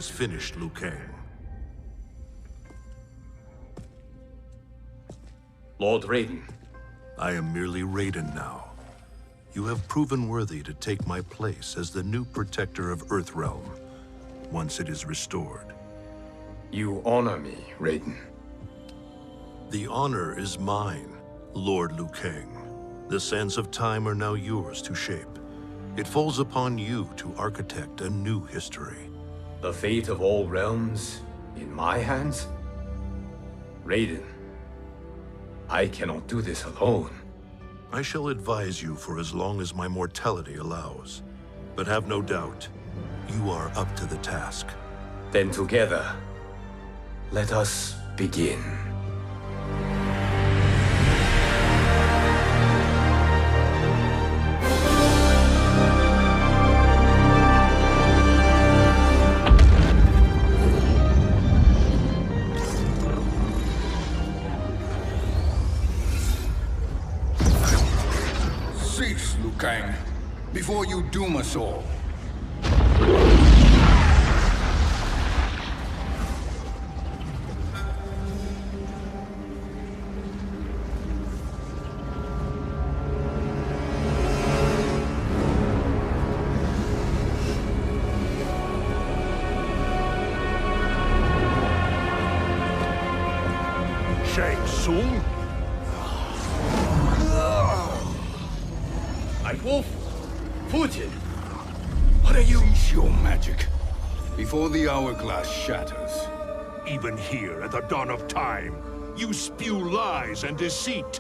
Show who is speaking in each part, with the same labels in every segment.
Speaker 1: is finished, Liu Kang.
Speaker 2: Lord Raiden.
Speaker 1: I am merely Raiden now. You have proven worthy to take my place as the new protector of Earthrealm, once it is restored.
Speaker 2: You honor me, Raiden.
Speaker 1: The honor is mine, Lord Liu Kang. The sands of time are now yours to shape. It falls upon you to architect a new history.
Speaker 2: The fate of all realms in my hands? Raiden, I cannot do this alone.
Speaker 1: I shall advise you for as long as my mortality allows. But have no doubt, you are up to the task.
Speaker 2: Then together, let us begin.
Speaker 3: Cease, Liu Kang, before you doom us all.
Speaker 1: Shang Tsung?
Speaker 2: Wolf, Fujin, what are you?
Speaker 3: Cease your magic, before the hourglass shatters.
Speaker 4: Even here at the dawn of time, you spew lies and deceit.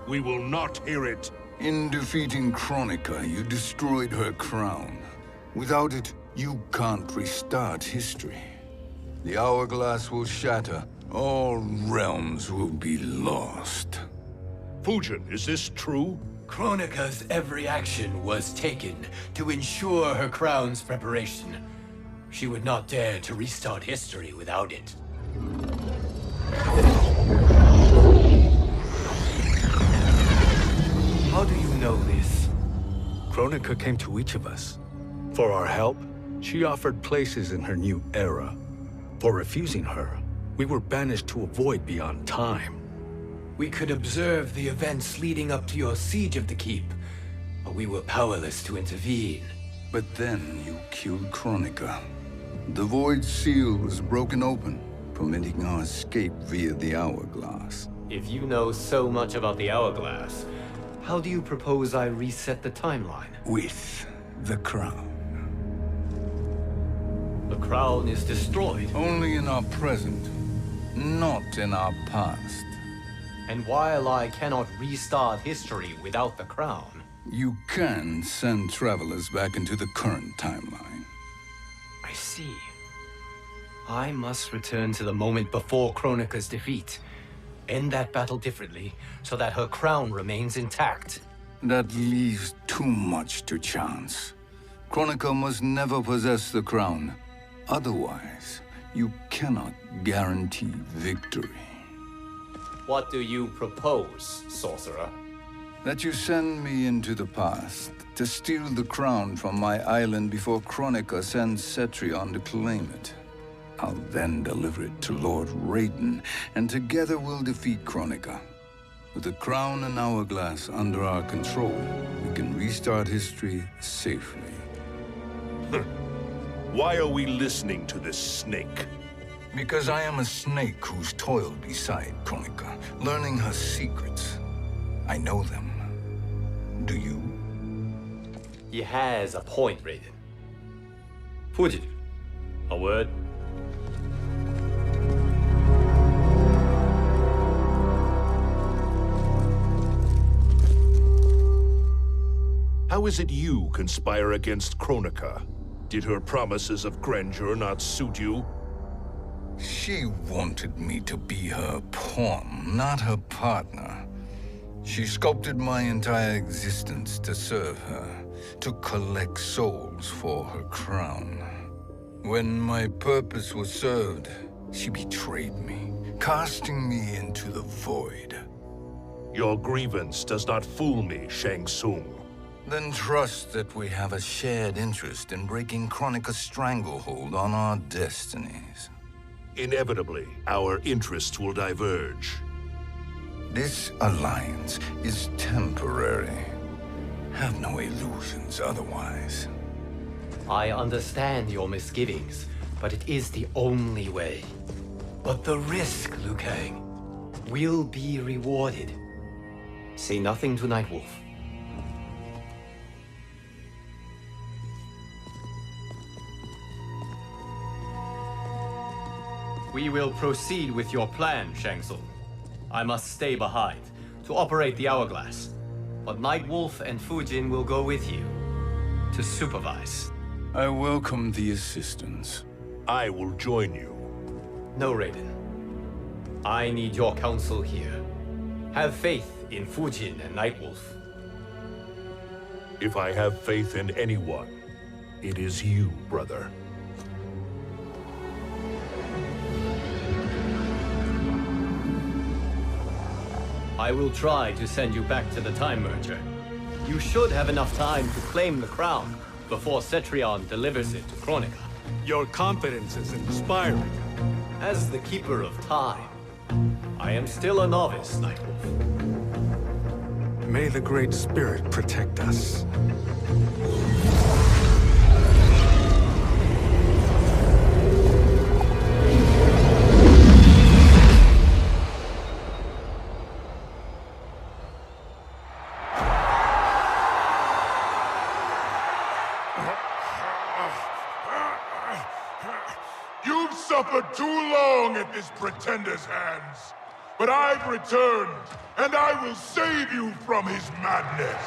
Speaker 4: We will not hear it.
Speaker 3: In defeating Kronika, you destroyed her crown. Without it, you can't restart history. The hourglass will shatter. All realms will be lost.
Speaker 4: Fujin, is this true?
Speaker 2: Kronika's every action was taken to ensure her crown's preparation. She would not dare to restart history without it. How do you know this?
Speaker 5: Kronika came to each of us. For our help, she offered places in her new era. For refusing her, we were banished to a void beyond time.
Speaker 2: We could observe the events leading up to your siege of the keep, but we were powerless to intervene.
Speaker 3: But then you killed Kronika. The void seal was broken open, permitting our escape via the hourglass.
Speaker 2: If you know so much about the hourglass, how do you propose I reset the timeline?
Speaker 3: With the crown.
Speaker 2: The crown is destroyed.
Speaker 3: Only in our present, not in our past.
Speaker 2: And while I cannot restart history without the crown...
Speaker 3: You can send travelers back into the current timeline.
Speaker 2: I see. I must return to the moment before Kronika's defeat. End that battle differently, so that her crown remains intact.
Speaker 3: That leaves too much to chance. Kronika must never possess the crown. Otherwise, you cannot guarantee victory.
Speaker 2: What do you propose, sorcerer?
Speaker 3: That you send me into the past to steal the crown from my island before Kronika sends Cetrion to claim it. I'll then deliver it to Lord Raiden, and together we'll defeat Kronika. With the crown and hourglass under our control, we can restart history safely.
Speaker 4: Why are we listening to this snake?
Speaker 3: Because I am a snake who's toiled beside Kronika, learning her secrets. I know them. Do you?
Speaker 2: He has a point, Raiden. Fujin, a word?
Speaker 4: How is it you conspire against Kronika? Did her promises of grandeur not suit you?
Speaker 3: She wanted me to be her pawn, not her partner. She sculpted my entire existence to serve her, to collect souls for her crown. When my purpose was served, she betrayed me, casting me into the void.
Speaker 4: Your grievance does not fool me, Shang Tsung.
Speaker 3: Then trust that we have a shared interest in breaking Kronika's stranglehold on our destinies.
Speaker 4: Inevitably, our interests will diverge.
Speaker 3: This alliance is temporary. Have no illusions otherwise.
Speaker 2: I understand your misgivings, but it is the only way. But the risk, Liu Kang, will be rewarded. Say nothing to Nightwolf. We will proceed with your plan, Shang Tsung. I must stay behind to operate the hourglass. But Nightwolf and Fujin will go with you to supervise.
Speaker 3: I welcome the assistance.
Speaker 4: I will join you.
Speaker 2: No, Raiden. I need your counsel here. Have faith in Fujin and Nightwolf.
Speaker 4: If I have faith in anyone, it is you, brother.
Speaker 2: I will try to send you back to the Time Merger. You should have enough time to claim the crown before Cetrion delivers it to Kronika.
Speaker 5: Your confidence is inspiring.
Speaker 2: As the Keeper of Time, I am still a novice, Nightwolf.
Speaker 5: May the Great Spirit protect us.
Speaker 6: You've suffered too long at this pretender's hands. But I've returned, and I will save you from his madness.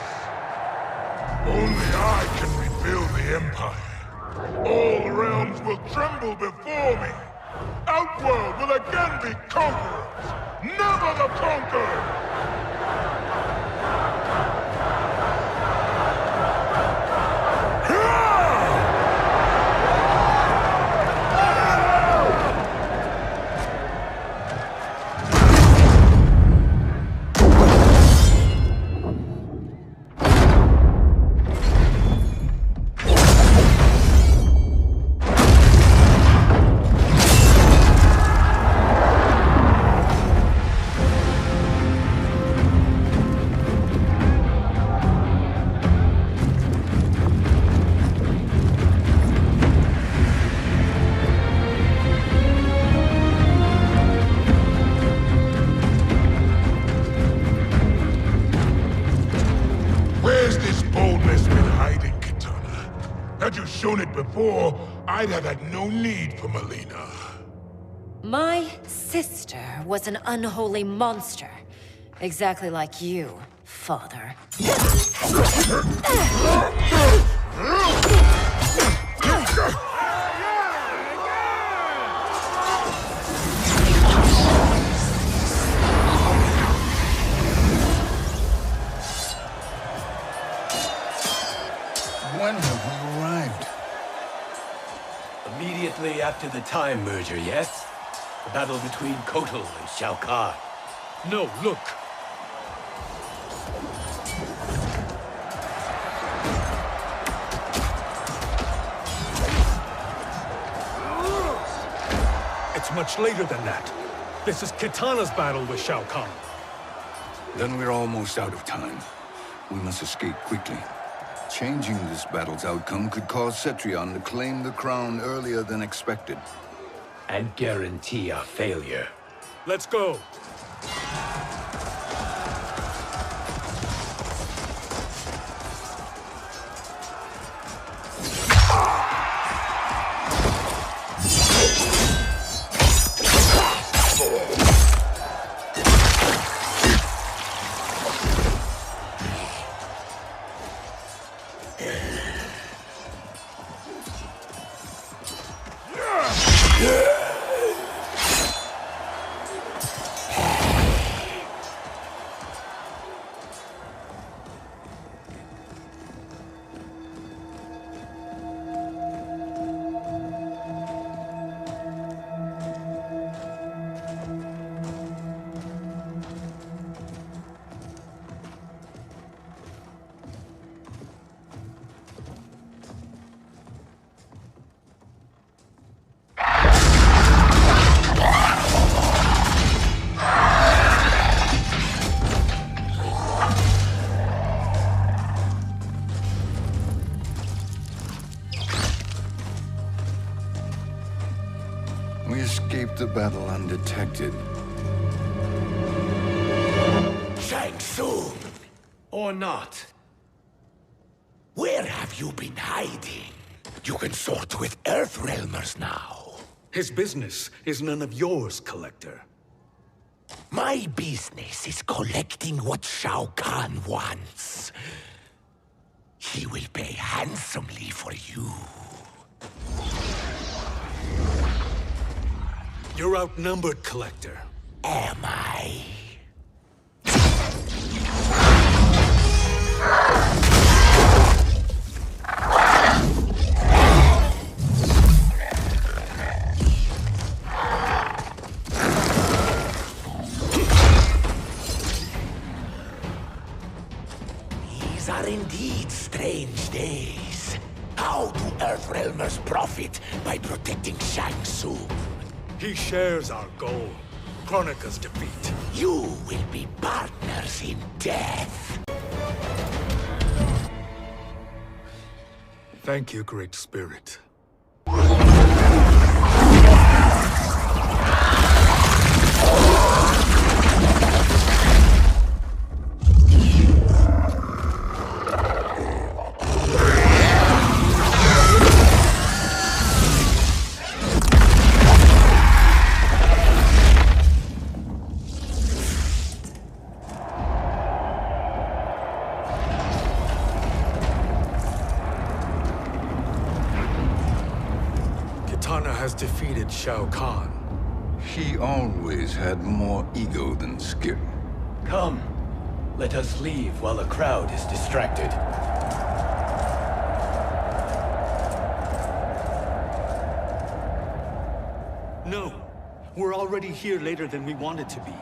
Speaker 6: Only I can rebuild the Empire. All realms will tremble before me. Outworld will again be conquerors, never the conquered! Had you shown it before, I'd have had no need for Melina.
Speaker 7: My sister was an unholy monster. Exactly like you, father.
Speaker 3: When have we arrived?
Speaker 2: Immediately after the Time Merger, yes? The battle between Kotal and Shao Kahn.
Speaker 5: No, look! It's much later than that. This is Kitana's battle with Shao Kahn.
Speaker 3: Then we're almost out of time. We must escape quickly. Changing this battle's outcome could cause Cetrion to claim the crown earlier than expected.
Speaker 2: And guarantee our failure.
Speaker 5: Let's go!
Speaker 3: escaped the battle undetected.
Speaker 8: Shang Tsung!
Speaker 2: Or not.
Speaker 8: Where have you been hiding? You can sort with Earthrealmers now.
Speaker 5: His business is none of yours, Collector.
Speaker 8: My business is collecting what Shao Kahn wants. He will pay handsomely for you.
Speaker 5: You're outnumbered, Collector.
Speaker 8: Am I? These are indeed strange days. How do Earthrealmers profit by protecting Shang Tsung?
Speaker 5: He shares our goal. Kronika's defeat.
Speaker 8: You will be partners in death.
Speaker 5: Thank you, Great Spirit. Has defeated Shao Kahn.
Speaker 3: He always had more ego than skill.
Speaker 2: Come, let us leave while the crowd is distracted.
Speaker 5: No, we're already here later than we wanted to be.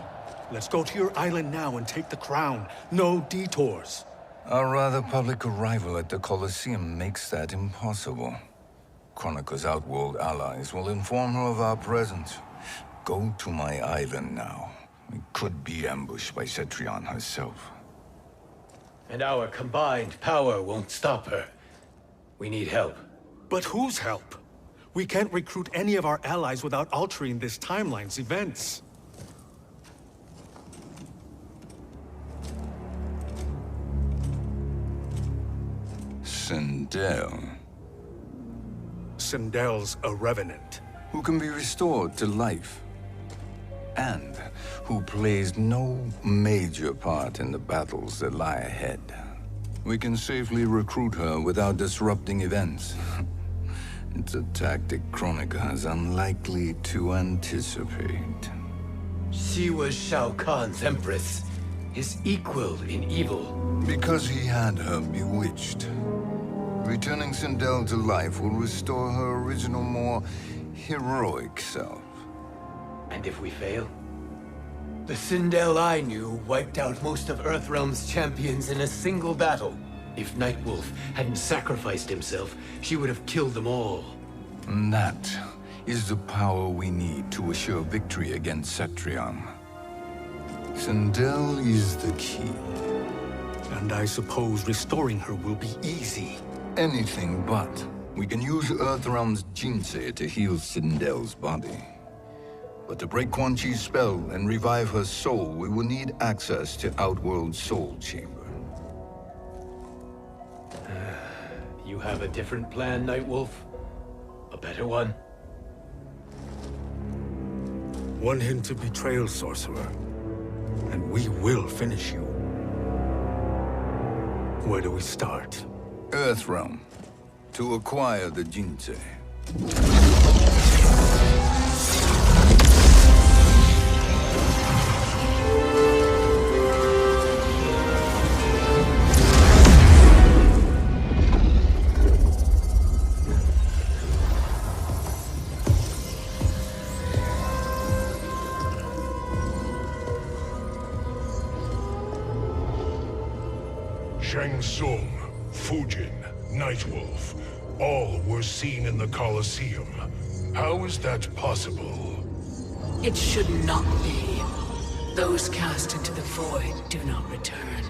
Speaker 5: Let's go to your island now and take the crown. No detours.
Speaker 3: Our rather public arrival at the Colosseum makes that impossible. Kronika's outworld allies will inform her of our presence. Go to my island now. We could be ambushed by Cetrion herself.
Speaker 2: And our combined power won't stop her. We need help.
Speaker 5: But whose help? We can't recruit any of our allies without altering this timeline's events.
Speaker 3: Sindel.
Speaker 5: Sindel's a revenant.
Speaker 3: Who can be restored to life. And who plays no major part in the battles that lie ahead. We can safely recruit her without disrupting events. It's a tactic Kronika is unlikely to anticipate.
Speaker 2: She was Shao Kahn's empress, his equal in evil.
Speaker 3: Because he had her bewitched. Returning Sindel to life will restore her original, more heroic self.
Speaker 2: And if we fail? The Sindel I knew wiped out most of Earthrealm's champions in a single battle. If Nightwolf hadn't sacrificed himself, she would have killed them all.
Speaker 3: And that is the power we need to assure victory against Cetrion. Sindel is the key.
Speaker 5: And I suppose restoring her will be easy.
Speaker 3: Anything but. We can use Earthrealm's Jinsei to heal Sindel's body. But to break Quan Chi's spell and revive her soul, we will need access to Outworld's Soul Chamber.
Speaker 2: You have a different plan, Nightwolf? A better one?
Speaker 5: One hint to betrayal, Sorcerer. And we will finish you. Where do we start?
Speaker 3: Earthrealm. To acquire the Jinsei.
Speaker 6: Shang Tsung, Fujin, Nightwolf, all were seen in the Colosseum. How is that possible?
Speaker 9: It should not be. Those cast into the void do not return.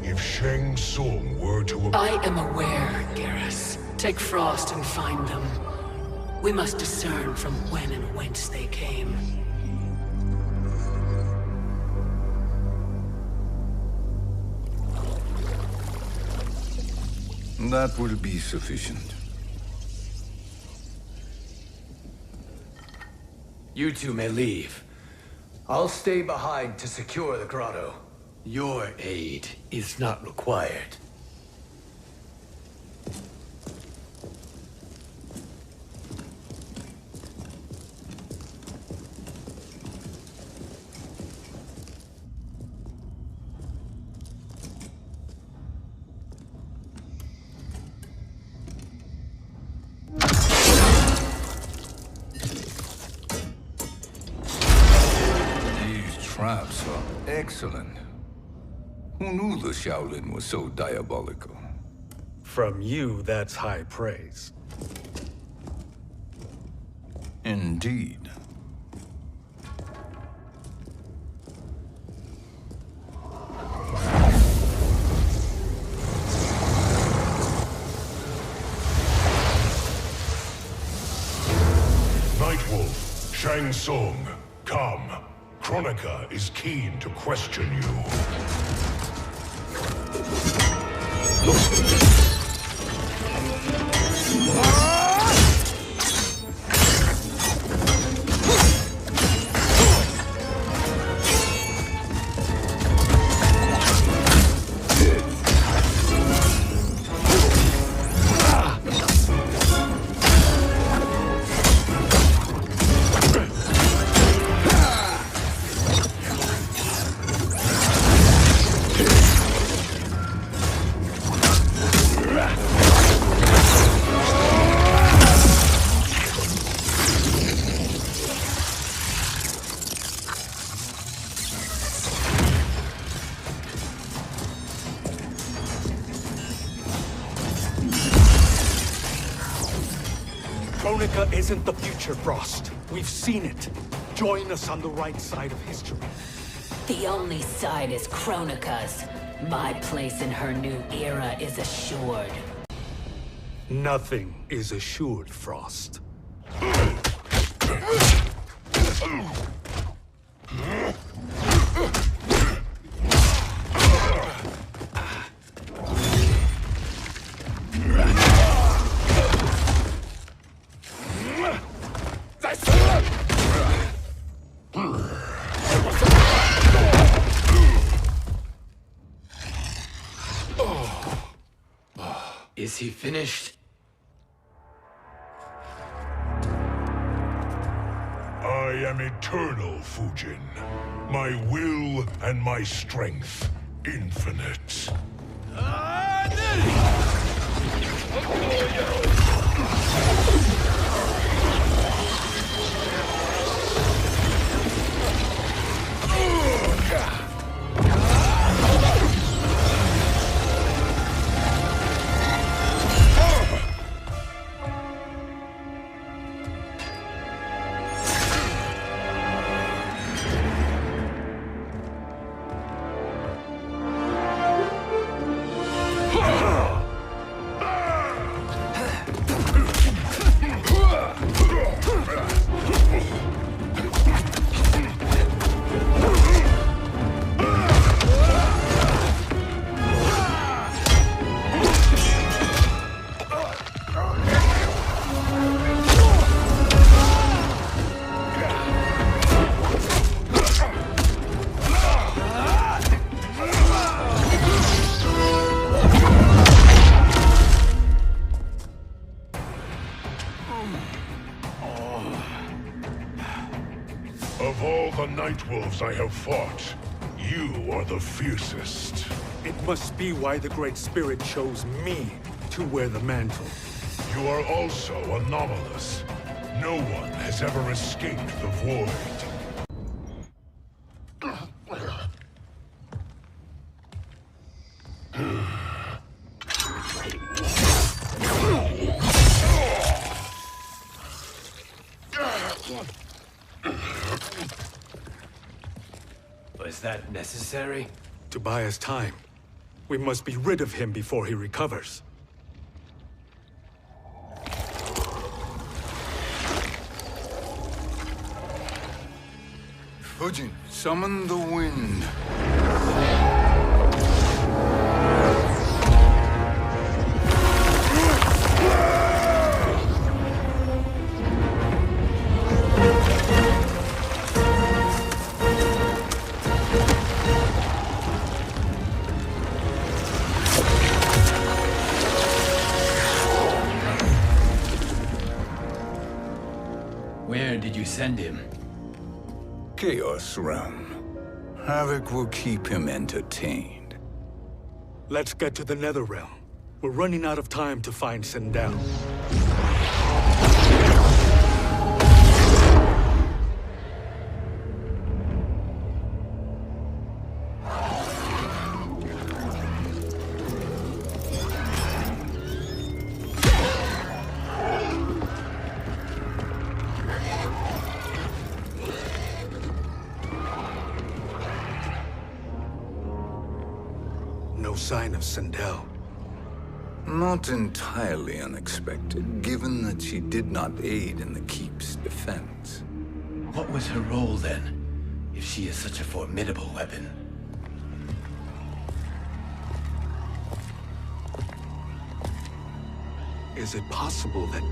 Speaker 6: If Shang Tsung were to...
Speaker 9: I am aware, Garrus. Take Frost and find them. We must discern from when and whence they came.
Speaker 3: That will be sufficient.
Speaker 2: You two may leave. I'll stay behind to secure the grotto. Your aid is not required.
Speaker 3: Traps are excellent. Who knew the Shaolin was so diabolical?
Speaker 5: From you, that's high praise.
Speaker 3: Indeed.
Speaker 6: Nightwolf, Shang Tsung, come. Kronika is keen to question you.
Speaker 5: Kronika isn't the future, Frost. We've seen it. Join us on the right side of history.
Speaker 7: The only side is Kronika's. My place in her new era is assured.
Speaker 5: Nothing is assured, Frost.
Speaker 2: Is he finished?
Speaker 6: I am eternal, Fujin. My will and my strength, infinite. Of all the Nightwolves I have fought, you are the fiercest.
Speaker 5: It must be why the Great Spirit chose me to wear the mantle.
Speaker 6: You are also anomalous. No one has ever escaped the void.
Speaker 2: Was that necessary?
Speaker 5: To buy us time. We must be rid of him before he recovers.
Speaker 3: Fujin, summon the wind.
Speaker 2: Where did you send him?
Speaker 3: Chaos Realm. Havoc will keep him entertained.
Speaker 5: Let's get to the Netherrealm. We're running out of time to find Sindel. No sign of Sindel.
Speaker 3: Not entirely unexpected, given that she did not aid in the Keep's defense.
Speaker 2: What was her role then, if she is such a formidable weapon?
Speaker 5: Is it possible that...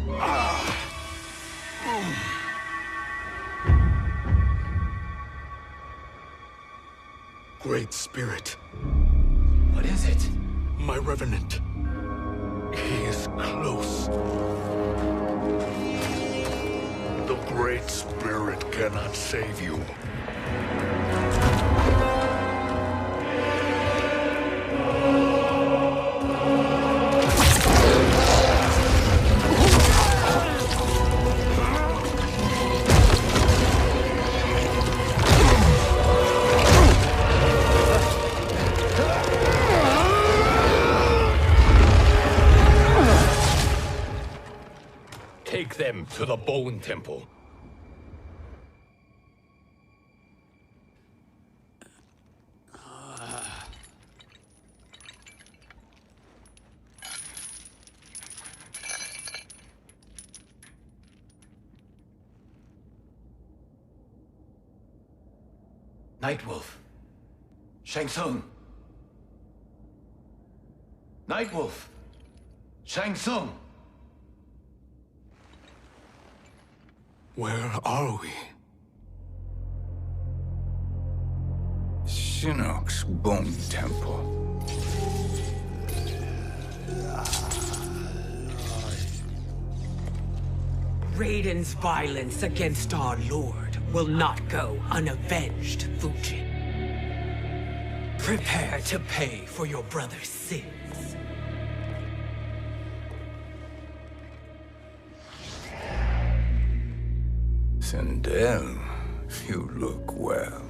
Speaker 5: Great Spirit.
Speaker 2: What is it?
Speaker 5: My Revenant. He is close.
Speaker 4: The Great Spirit cannot save you.
Speaker 2: Take them to the Bone Temple. Nightwolf. Shang Tsung. Nightwolf. Shang Tsung.
Speaker 5: Where are we?
Speaker 3: Shinnok's Bone Temple.
Speaker 9: Raiden's violence against our Lord will not go unavenged, Fujin. Prepare to pay for your brother's sins.
Speaker 3: Sindel, you look well.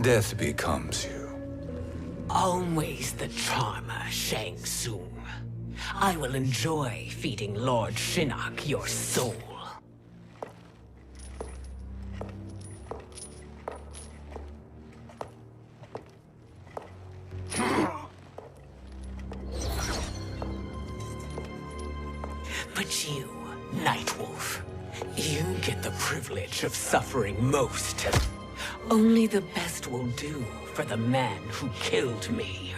Speaker 3: Death becomes you.
Speaker 9: Always the charmer, Shang Tsung. I will enjoy feeding Lord Shinnok your soul. But you, Nightwolf, you get the privilege of suffering most. Only the best will do for the man who killed me.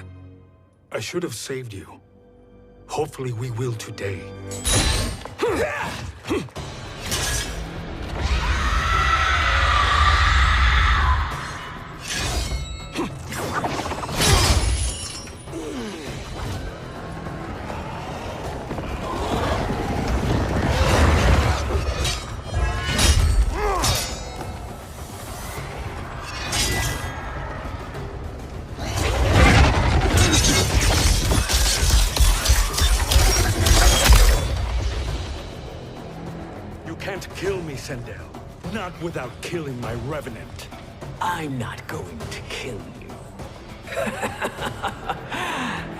Speaker 5: I should have saved you. Hopefully we will today. Kill me, Sindel. Not without killing my Revenant.
Speaker 9: I'm not going to kill you.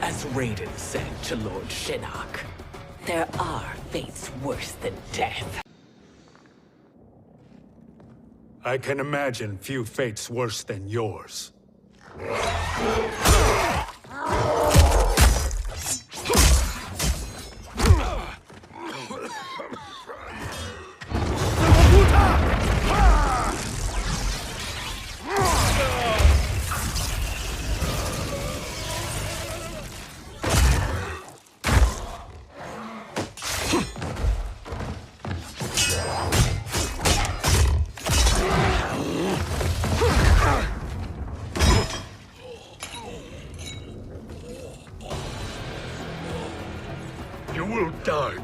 Speaker 9: As Raiden said to Lord Shinnok, there are fates worse than death.
Speaker 5: I can imagine few fates worse than yours.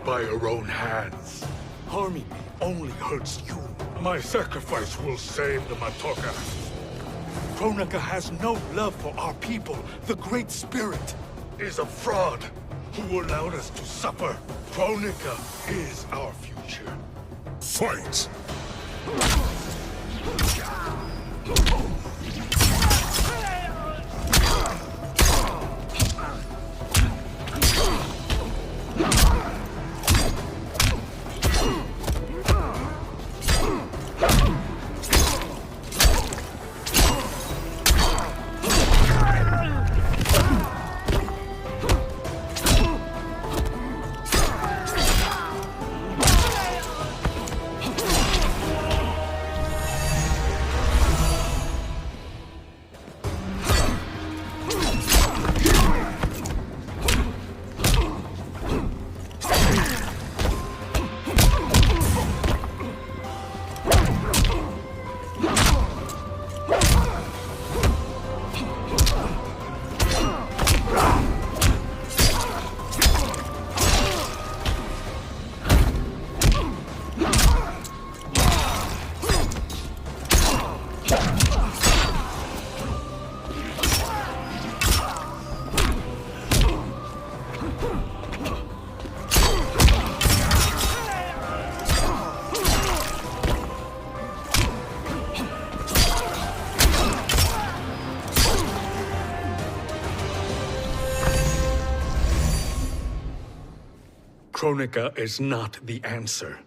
Speaker 5: by your own hands. Harming me only hurts you. My sacrifice will save the Matoka. Kronika has no love for our people. The Great Spirit is a fraud who allowed us to suffer. Kronika is our future.
Speaker 6: Fight!
Speaker 5: Kronika is not the answer.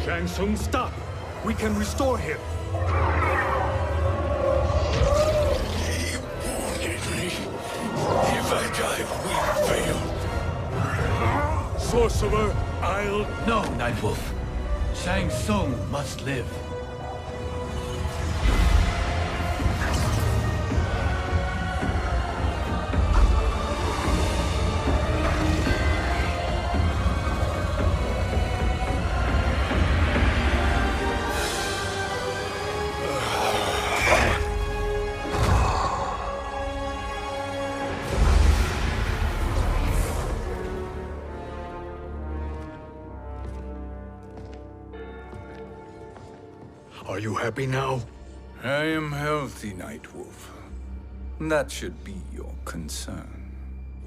Speaker 5: Shang Tsung, stop! We can restore him!
Speaker 6: He wounded me. If I die, we fail.
Speaker 5: Sorcerer, I'll...
Speaker 2: No, Nightwolf. Shang Tsung must live.
Speaker 5: Are you happy now?
Speaker 3: I am healthy, Nightwolf. That should be your concern.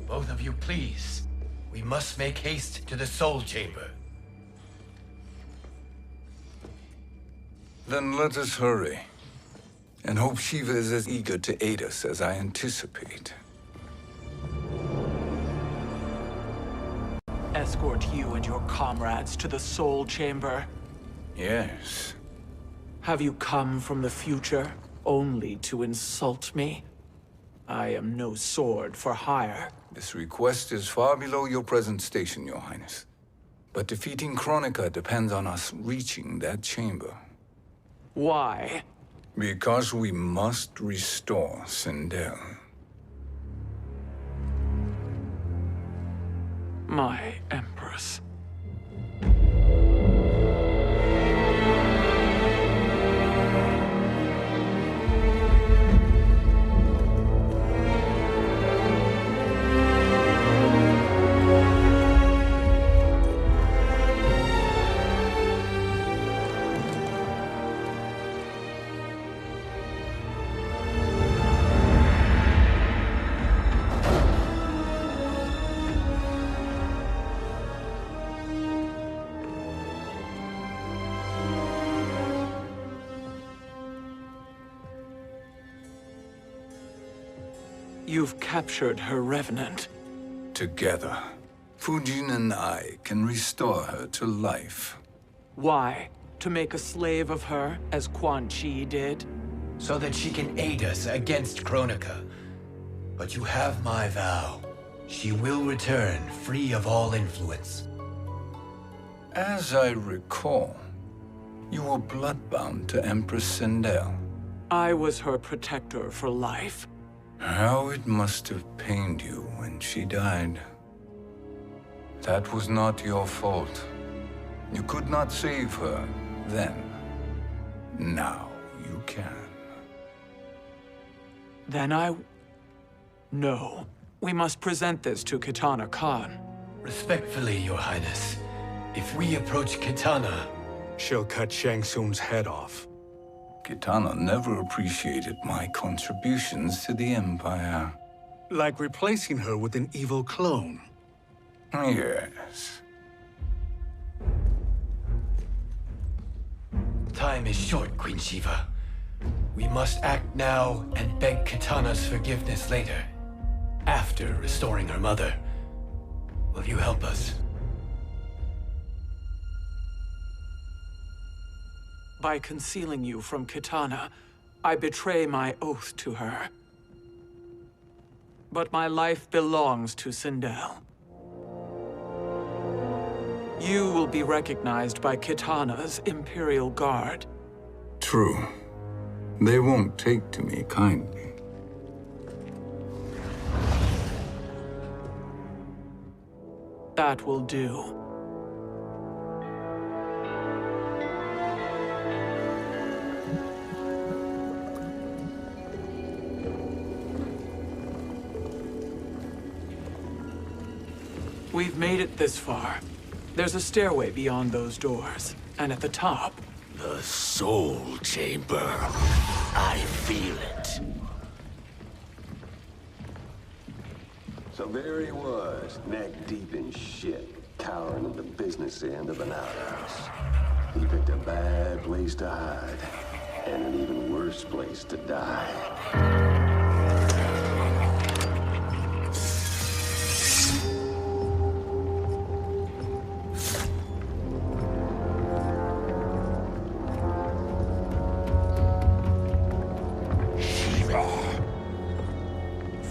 Speaker 2: Both of you, please. We must make haste to the Soul Chamber.
Speaker 3: Then let us hurry. And hope Shiva is as eager to aid us as I anticipate.
Speaker 10: Escort you and your comrades to the Soul Chamber.
Speaker 3: Yes.
Speaker 10: Have you come from the future only to insult me? I am no sword for hire.
Speaker 3: This request is far below your present station, Your Highness. But defeating Kronika depends on us reaching that chamber.
Speaker 10: Why?
Speaker 3: Because we must restore Sindel.
Speaker 10: My Empress. You've captured her revenant.
Speaker 3: Together, Fujin and I can restore her to life.
Speaker 10: Why? To make a slave of her, as Quan Chi did?
Speaker 2: So that she can aid us against Kronika. But you have my vow. She will return free of all influence.
Speaker 3: As I recall, you were bloodbound to Empress Sindel.
Speaker 10: I was her protector for life.
Speaker 3: How it must have pained you when she died. That was not your fault. You could not save her then. Now you can.
Speaker 10: Then No. We must present this to Kitana Khan.
Speaker 2: Respectfully, Your Highness, if we approach Kitana...
Speaker 5: She'll cut Shang Tsung's head off.
Speaker 3: Kitana never appreciated my contributions to the Empire.
Speaker 5: Like replacing her with an evil clone.
Speaker 3: Yes.
Speaker 2: Time is short, Queen Shiva. We must act now and beg Kitana's forgiveness later, after restoring her mother. Will you help us?
Speaker 10: By concealing you from Kitana, I betray my oath to her. But my life belongs to Sindel. You will be recognized by Kitana's Imperial Guard.
Speaker 3: True. They won't take to me kindly.
Speaker 10: That will do. We've made it this far. There's a stairway beyond those doors, and at the top...
Speaker 8: The Soul Chamber. I feel it.
Speaker 11: So there he was, neck deep in shit, cowering at the business end of an outhouse. He picked a bad place to hide, and an even worse place to die.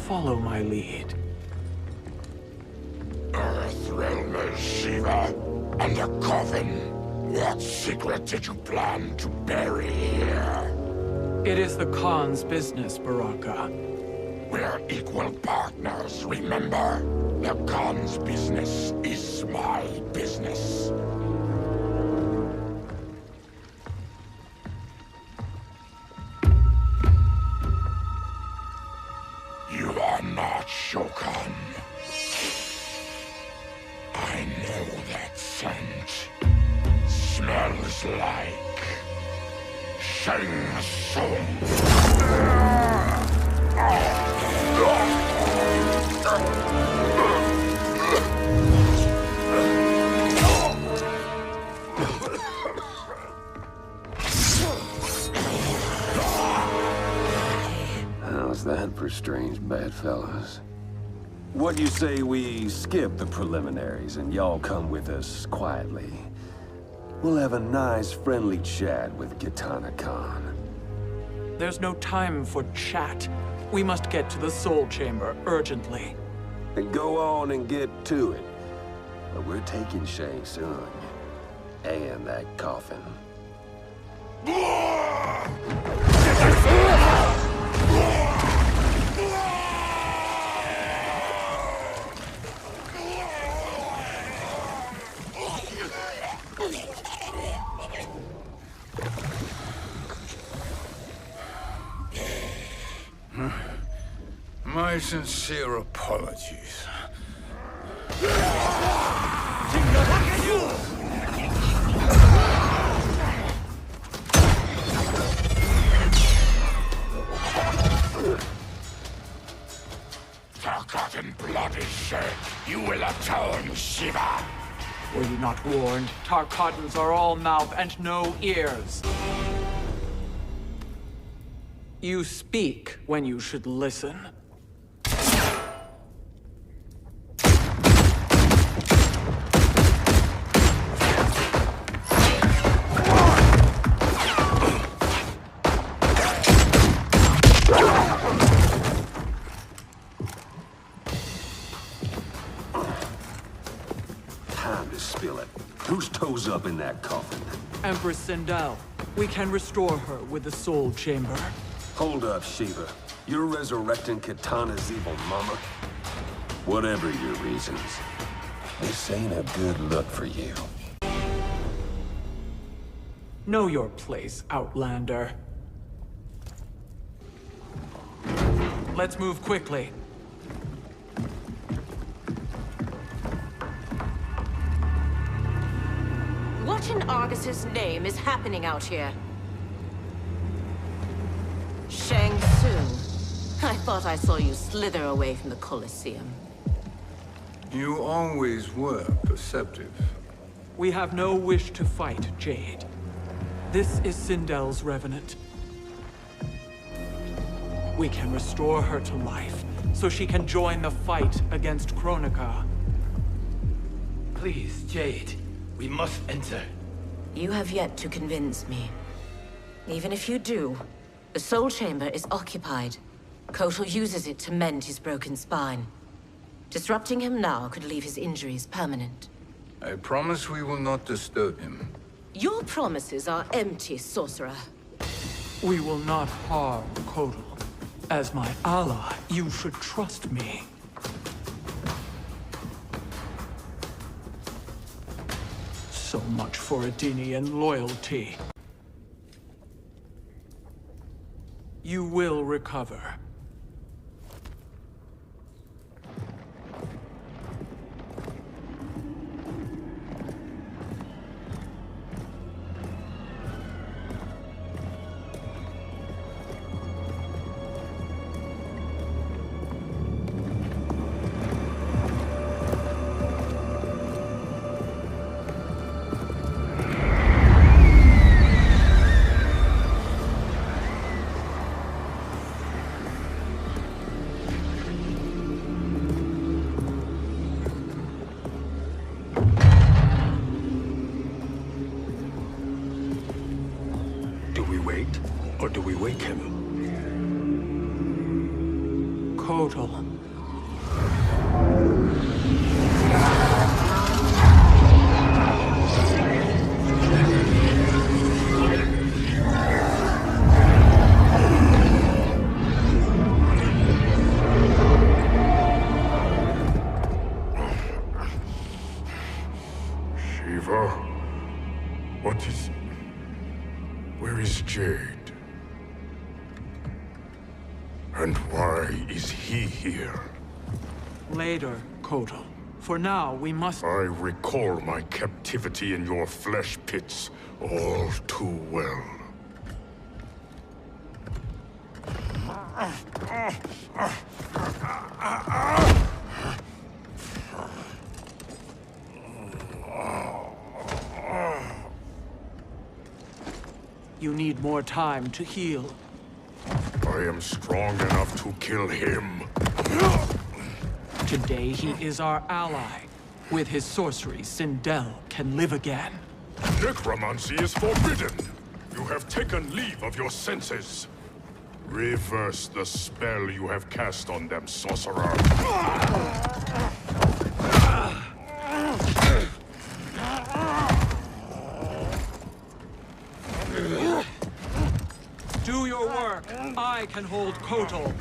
Speaker 10: Follow my lead.
Speaker 8: Earthrealmer Shiva, and a coffin. What secret did you plan to bury here?
Speaker 10: It is the Khan's business, Baraka.
Speaker 8: We're equal partners, remember? The Khan's business is my business. You are not Shokan. I know that scent. Smells like Shang Tsung.
Speaker 11: How's that for strange bedfellows? What do you say we skip the preliminaries and y'all come with us quietly? We'll have a nice, friendly chat with Kitana Khan.
Speaker 10: There's no time for chat. We must get to the Soul Chamber urgently.
Speaker 11: Then go on and get to it. But we're taking Shang Tsung. And that coffin.
Speaker 3: My sincere apologies.
Speaker 8: Forgotten blood is shed. You will atone, Shiva.
Speaker 10: Were you not warned? Tarkatans are all mouth and no ears. You speak when you should listen.
Speaker 11: Time to spill it. Whose toes up in that coffin?
Speaker 10: Empress Sindel. We can restore her with the Soul Chamber.
Speaker 11: Hold up, Shiva. You're resurrecting Kitana's evil mama? Whatever your reasons, this ain't a good look for you.
Speaker 10: Know your place, Outlander. Let's move quickly.
Speaker 12: What in Argus's name is happening out here? Shang Tsung. I thought I saw you slither away from the Colosseum.
Speaker 3: You always were perceptive.
Speaker 10: We have no wish to fight, Jade. This is Sindel's Revenant. We can restore her to life, so she can join the fight against Kronika.
Speaker 2: Please, Jade. We must enter.
Speaker 12: You have yet to convince me. Even if you do, the Soul Chamber is occupied. Kotal uses it to mend his broken spine. Disrupting him now could leave his injuries permanent.
Speaker 3: I promise we will not disturb him.
Speaker 12: Your promises are empty, sorcerer.
Speaker 10: We will not harm Kotal. As my ally, you should trust me. So much for Adenian loyalty. You will recover.
Speaker 5: Or do we wake him?
Speaker 10: Kotal.
Speaker 6: Shiva? What is... Where is Jade? And why is he here?
Speaker 10: Later, Kotal. For now, we must...
Speaker 6: I recall my captivity in your flesh pits all too well.
Speaker 10: You need more time to heal.
Speaker 6: I am strong enough to kill him.
Speaker 10: Today he is our ally. With his sorcery, Sindel can live again.
Speaker 6: Necromancy is forbidden. You have taken leave of your senses. Reverse the spell you have cast on them, sorcerer.
Speaker 10: Do your work. I can hold Kotal.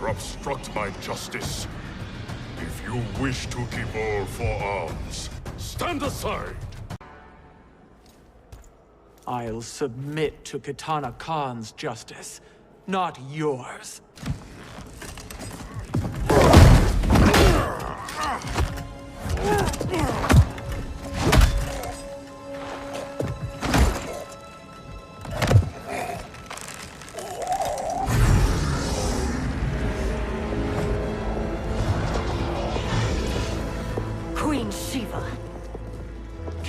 Speaker 6: Obstruct my justice. If you wish to keep all four arms, stand aside!
Speaker 10: I'll submit to Kitana Khan's justice, not yours.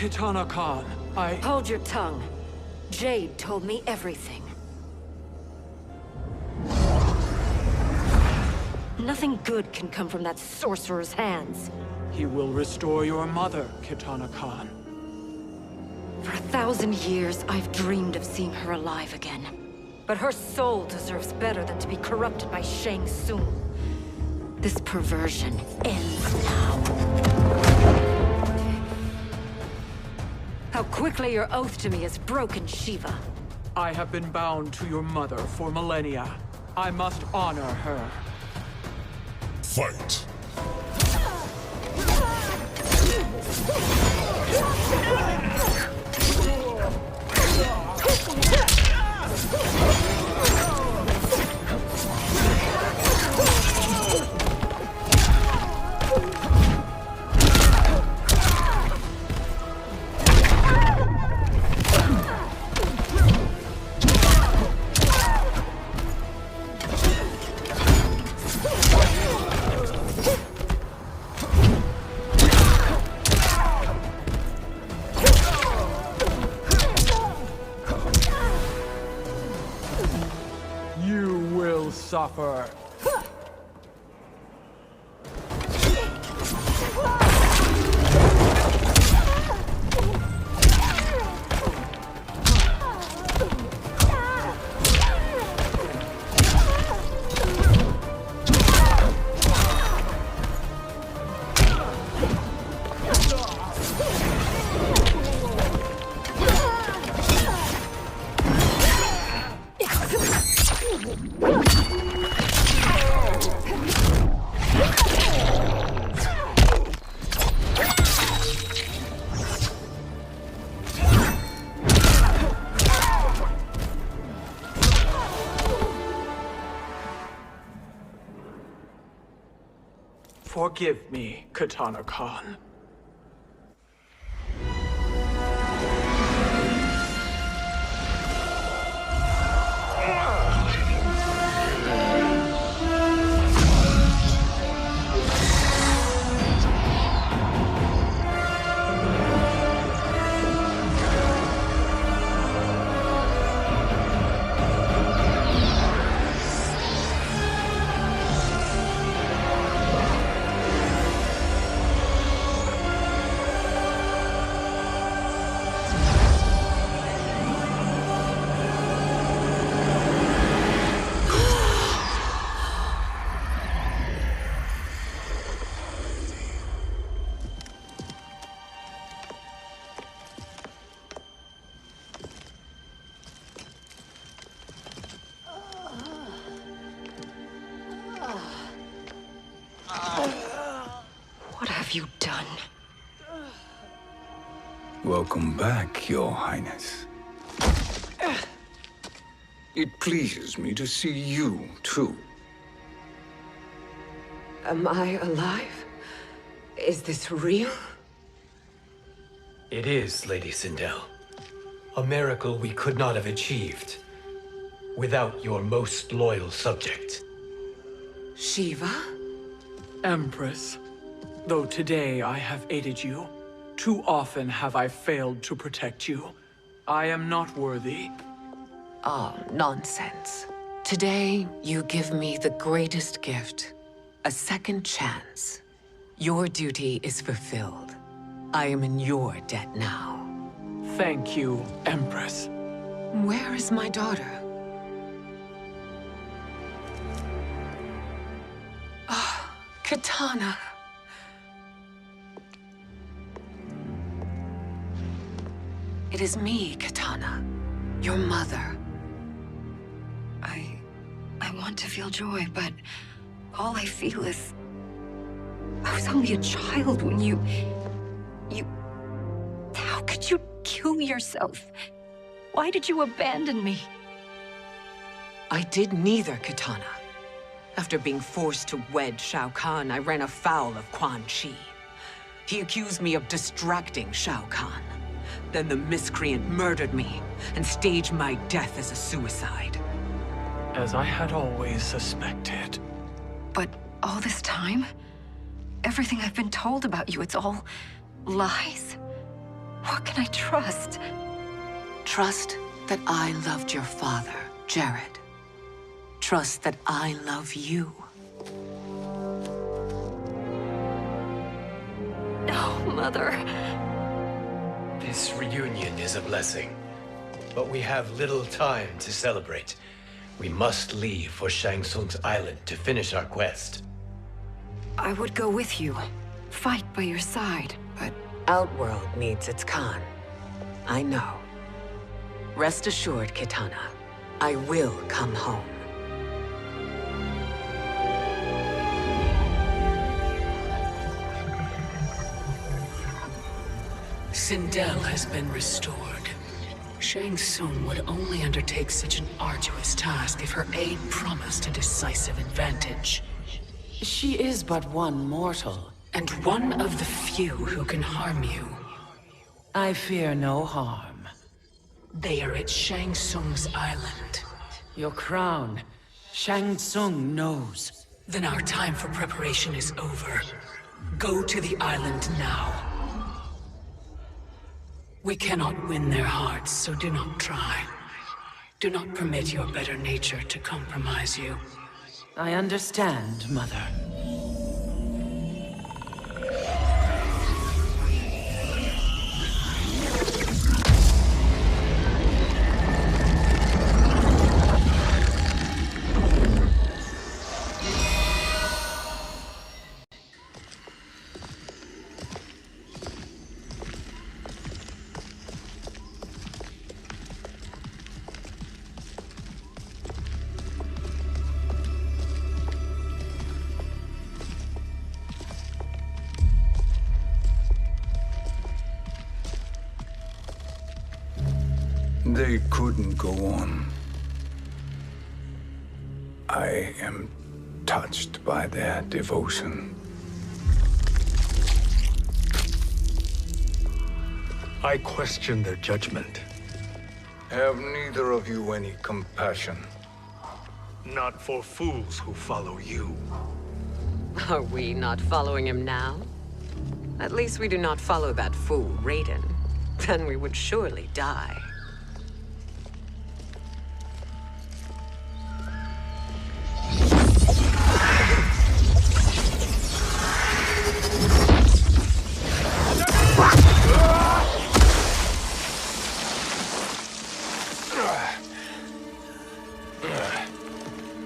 Speaker 10: Kitana Khan,
Speaker 12: Hold your tongue. Jade told me everything. Nothing good can come from that sorcerer's hands.
Speaker 10: He will restore your mother, Kitana Khan.
Speaker 12: For 1,000 years, I've dreamed of seeing her alive again. But her soul deserves better than to be corrupted by Shang Tsung. This perversion ends now. How quickly your oath to me has broken, Shiva.
Speaker 10: I have been bound to your mother for millennia. I must honor her.
Speaker 6: Fight!
Speaker 10: Suffer. Forgive me, Kitana Khan.
Speaker 12: What have you done?
Speaker 3: Welcome back, Your Highness. It pleases me to see you, too.
Speaker 9: Am I alive? Is this real?
Speaker 2: It is, Lady Sindel. A miracle we could not have achieved without your most loyal subject.
Speaker 9: Shiva?
Speaker 10: Empress, though today I have aided you, too often have I failed to protect you. I am not worthy.
Speaker 9: Oh, nonsense. Today, you give me the greatest gift. A second chance. Your duty is fulfilled. I am in your debt now.
Speaker 10: Thank you, Empress.
Speaker 9: Where is my daughter? Ah, Kitana. It is me, Kitana. Your mother.
Speaker 12: I want to feel joy, but all I feel is... I was only a child when you... How could you kill yourself? Why did you abandon me?
Speaker 9: I did neither, Kitana. After being forced to wed Shao Kahn, I ran afoul of Quan Chi. He accused me of distracting Shao Kahn. Then the miscreant murdered me and staged my death as a suicide.
Speaker 10: As I had always suspected.
Speaker 12: But all this time? Everything I've been told about you, it's all lies?
Speaker 13: What can I trust?
Speaker 9: Trust that I loved your father, Jared. Trust that I love you.
Speaker 13: Oh, Mother.
Speaker 2: This reunion is a blessing, but we have little time to celebrate. We must leave for Shang Tsung's island to finish our quest.
Speaker 13: I would go with you. Fight by your side.
Speaker 9: But Outworld needs its Khan. I know. Rest assured, Kitana. I will come home.
Speaker 14: Sindel has been restored. Shang Tsung would only undertake such an arduous task if her aid promised a decisive advantage. She is but one mortal, and one of the few who can harm you.
Speaker 9: I fear no harm.
Speaker 14: They are at Shang Tsung's island.
Speaker 9: Your crown. Shang Tsung knows.
Speaker 14: Then our time for preparation is over. Go to the island now. We cannot win their hearts, so do not try. Do not permit your better nature to compromise you.
Speaker 9: I understand, Mother.
Speaker 3: They couldn't go on. I am touched by their devotion.
Speaker 5: I question their judgment.
Speaker 3: Have neither of you any compassion?
Speaker 5: Not for fools who follow you.
Speaker 9: Are we not following him now? At least we do not follow that fool, Raiden. Then we would surely die.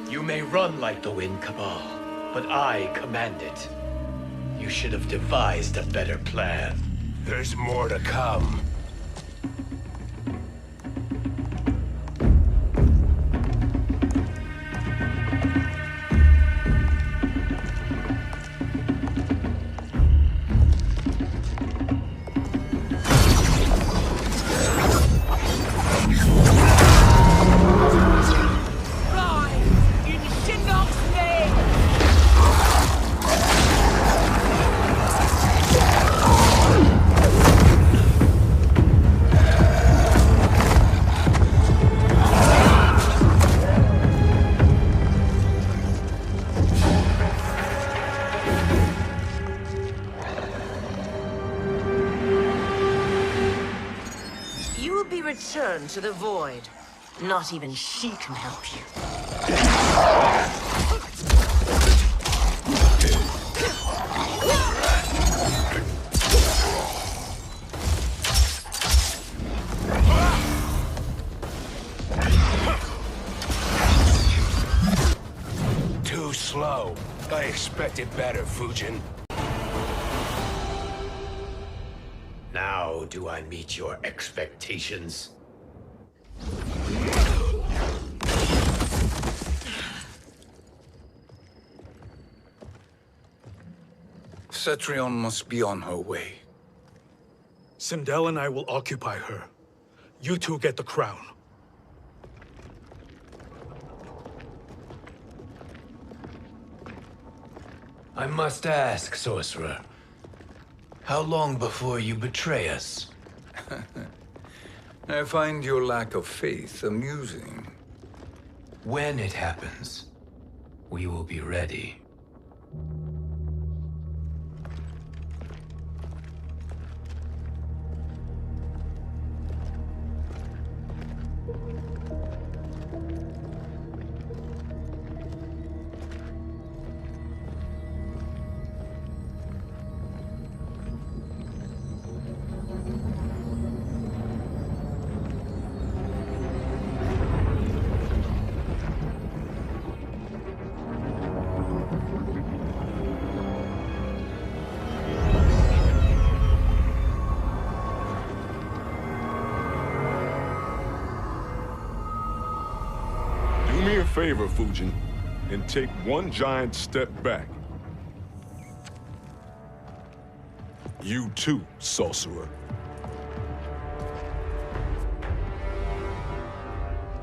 Speaker 2: You may run like the wind, Cabal, but I command it. You should have devised a better plan.
Speaker 8: There's more to come.
Speaker 12: Return to the void. Not even she can help you.
Speaker 8: Too slow. I expected better, Fujin.
Speaker 2: Now do I meet your expectations?
Speaker 3: Cetrion must be on her way.
Speaker 5: Sindel and I will occupy her. You two get the crown.
Speaker 2: I must ask, sorcerer. How long before you betray us?
Speaker 3: I find your lack of faith amusing.
Speaker 2: When it happens, we will be ready.
Speaker 6: favor, Fujin, and take one giant step back. You too, sorcerer.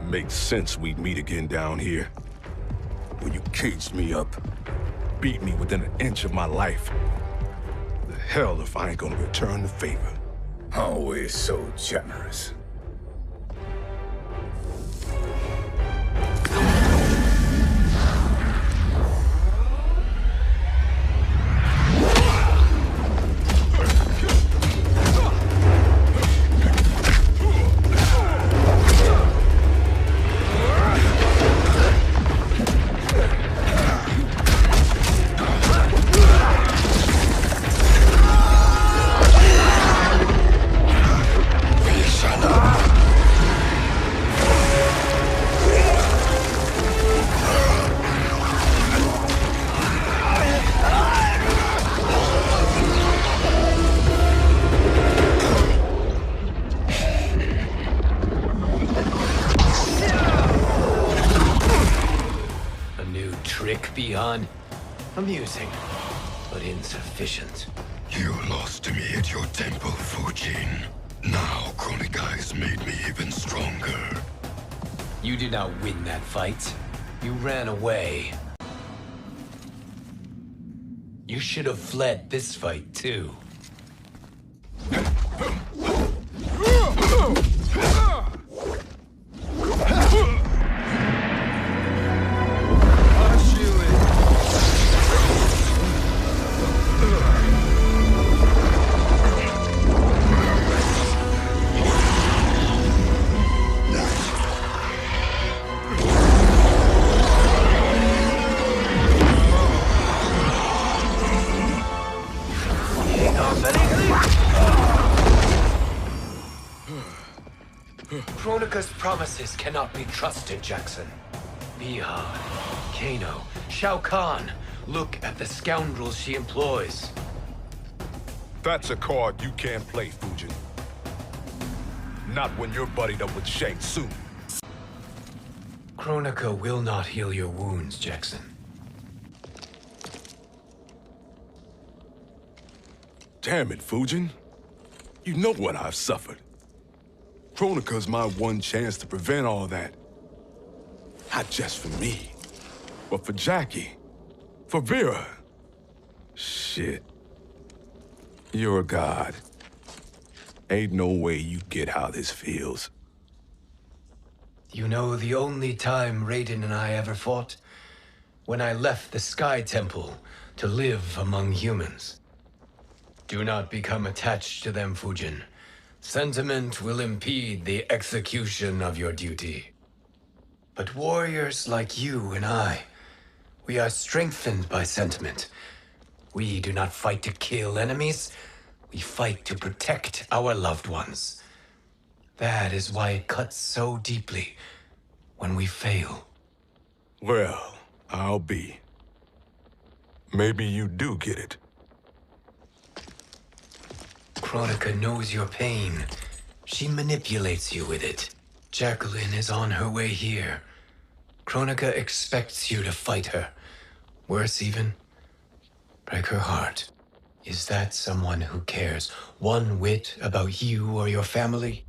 Speaker 6: Makes sense we'd meet again down here. When you caged me up, beat me within an inch of my life. The hell if I ain't gonna return the favor.
Speaker 3: Always so generous.
Speaker 2: Amusing, but insufficient.
Speaker 15: You lost to me at your temple, Fujin. Now Kronika has made me even stronger.
Speaker 2: You did not win that fight. You ran away. You should have fled this fight, too. Kronika's promises cannot be trusted, Jackson. Bihar, Kano, Shao Kahn. Look at the scoundrels she employs.
Speaker 6: That's a card you can't play, Fujin. Not when you're buddied up with Shang Tsung.
Speaker 2: Kronika will not heal your wounds, Jackson.
Speaker 6: Damn it, Fujin. You know what I've suffered. Kronika's my one chance to prevent all that. Not just for me, but for Jackie, for Vera. Shit. You're a god. Ain't no way you get how this feels.
Speaker 2: You know the only time Raiden and I ever fought? When I left the Sky Temple to live among humans. Do not become attached to them, Fujin. Sentiment will impede the execution of your duty. But warriors like you and I, we are strengthened by sentiment. We do not fight to kill enemies. We fight to protect our loved ones. That is why it cuts so deeply when we fail.
Speaker 6: Well, I'll be. Maybe you do get it.
Speaker 2: Kronika knows your pain. She manipulates you with it. Jacqueline is on her way here. Kronika expects you to fight her. Worse even, break her heart. Is that someone who cares one whit about you or your family?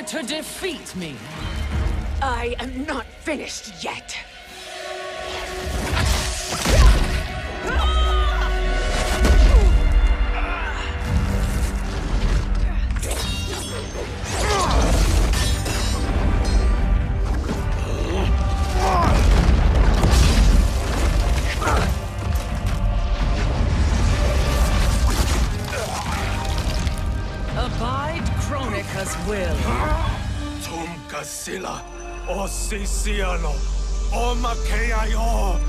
Speaker 14: To defeat me. I am not finished yet.
Speaker 9: Kronika's will.
Speaker 5: Tum kasila, o sisialo, o makeayo.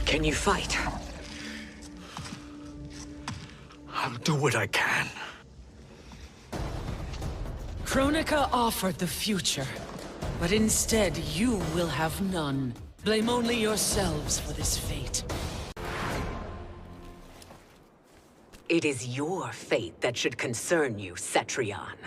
Speaker 9: Can you fight?
Speaker 5: I'll do what I can.
Speaker 14: Kronika offered the future, but instead you will have none. Blame only yourselves for this fate.
Speaker 9: It is your fate that should concern you, Cetrion.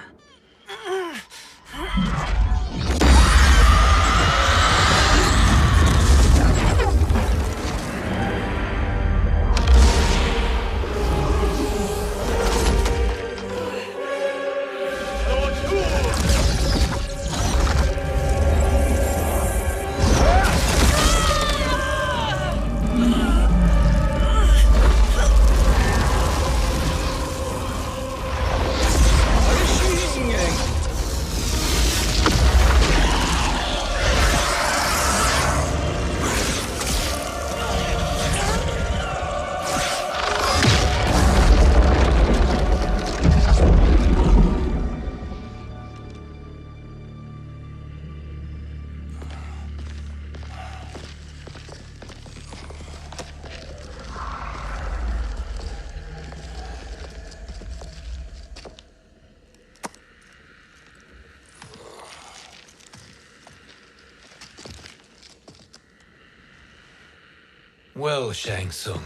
Speaker 2: Well, Shang Tsung,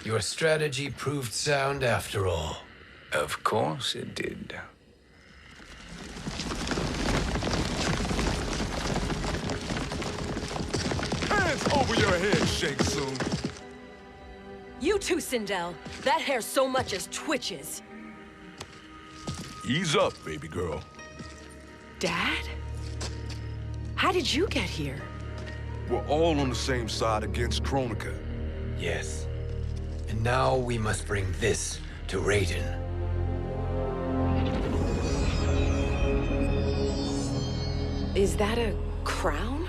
Speaker 2: your strategy proved sound after all.
Speaker 3: Of course it did.
Speaker 5: Hands over your head, Shang Tsung.
Speaker 16: You too, Sindel. That hair so much as twitches.
Speaker 4: Ease up, baby girl.
Speaker 16: Dad? How did you get here?
Speaker 4: We're all on the same side against Kronika.
Speaker 2: Yes. And now we must bring this to Raiden.
Speaker 16: Is that a crown?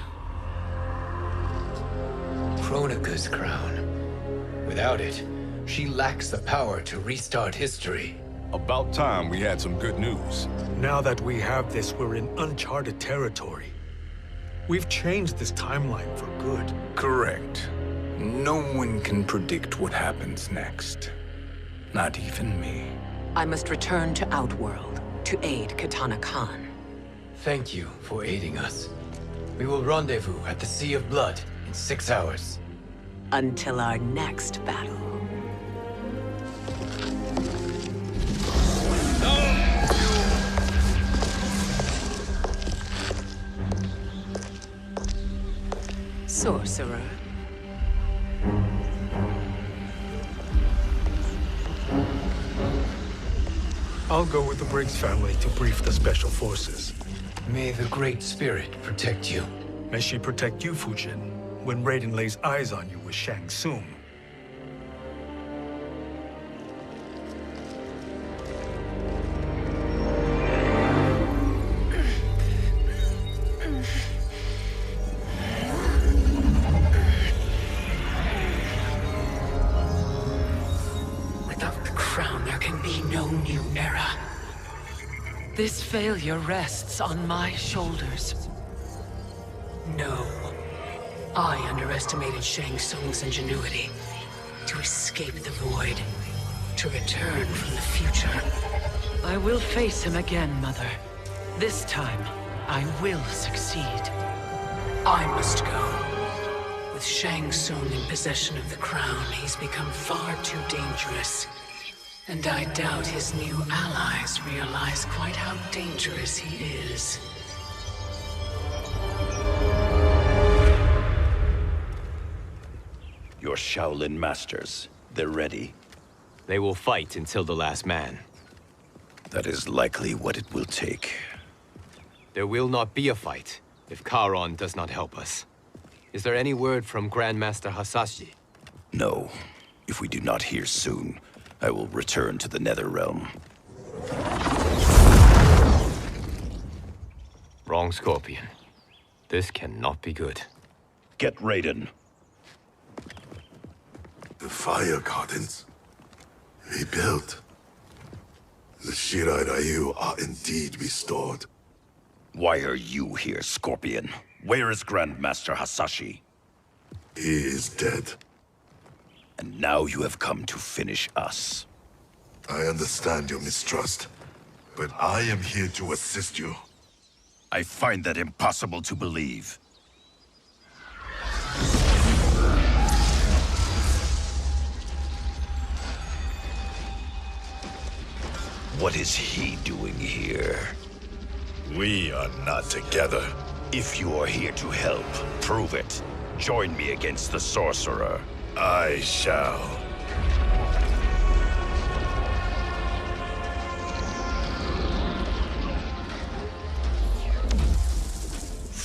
Speaker 2: Kronika's crown. Without it, she lacks the power to restart history.
Speaker 4: About time we had some good news.
Speaker 5: Now that we have this, we're in uncharted territory. We've changed this timeline for good.
Speaker 3: Correct. No one can predict what happens next. Not even me.
Speaker 9: I must return to Outworld to aid Katana Khan.
Speaker 2: Thank you for aiding us. We will rendezvous at the Sea of Blood in 6 hours.
Speaker 9: Until our next battle. Sorcerer.
Speaker 5: I'll go with the Briggs family to brief the Special Forces.
Speaker 2: May the Great Spirit protect you.
Speaker 5: May she protect you, Fujin, when Raiden lays eyes on you with Shang Tsung.
Speaker 14: This failure rests on my shoulders.
Speaker 9: No. I underestimated Shang Tsung's ingenuity. To escape the void. To return from the future.
Speaker 14: I will face him again, Mother. This time, I will succeed.
Speaker 9: I must go. With Shang Tsung in possession of the crown, he's become far too dangerous. And I doubt his new allies realize quite how dangerous he is.
Speaker 17: Your Shaolin masters, they're ready.
Speaker 18: They will fight until the last man.
Speaker 17: That is likely what it will take.
Speaker 18: There will not be a fight if Charon does not help us. Is there any word from Grandmaster Hasashi?
Speaker 17: No. If we do not hear soon, I will return to the Netherrealm.
Speaker 18: Wrong Scorpion. This cannot be good.
Speaker 17: Get Raiden.
Speaker 15: The fire gardens rebuilt. The Shirai Ryu are indeed restored.
Speaker 17: Why are you here, Scorpion? Where is Grandmaster Hasashi?
Speaker 15: He is dead.
Speaker 17: And now you have come to finish us.
Speaker 15: I understand your mistrust, but I am here to assist you.
Speaker 17: I find that impossible to believe. What is he doing here?
Speaker 15: We are not together.
Speaker 17: If you are here to help, prove it. Join me against the sorcerer.
Speaker 15: I shall.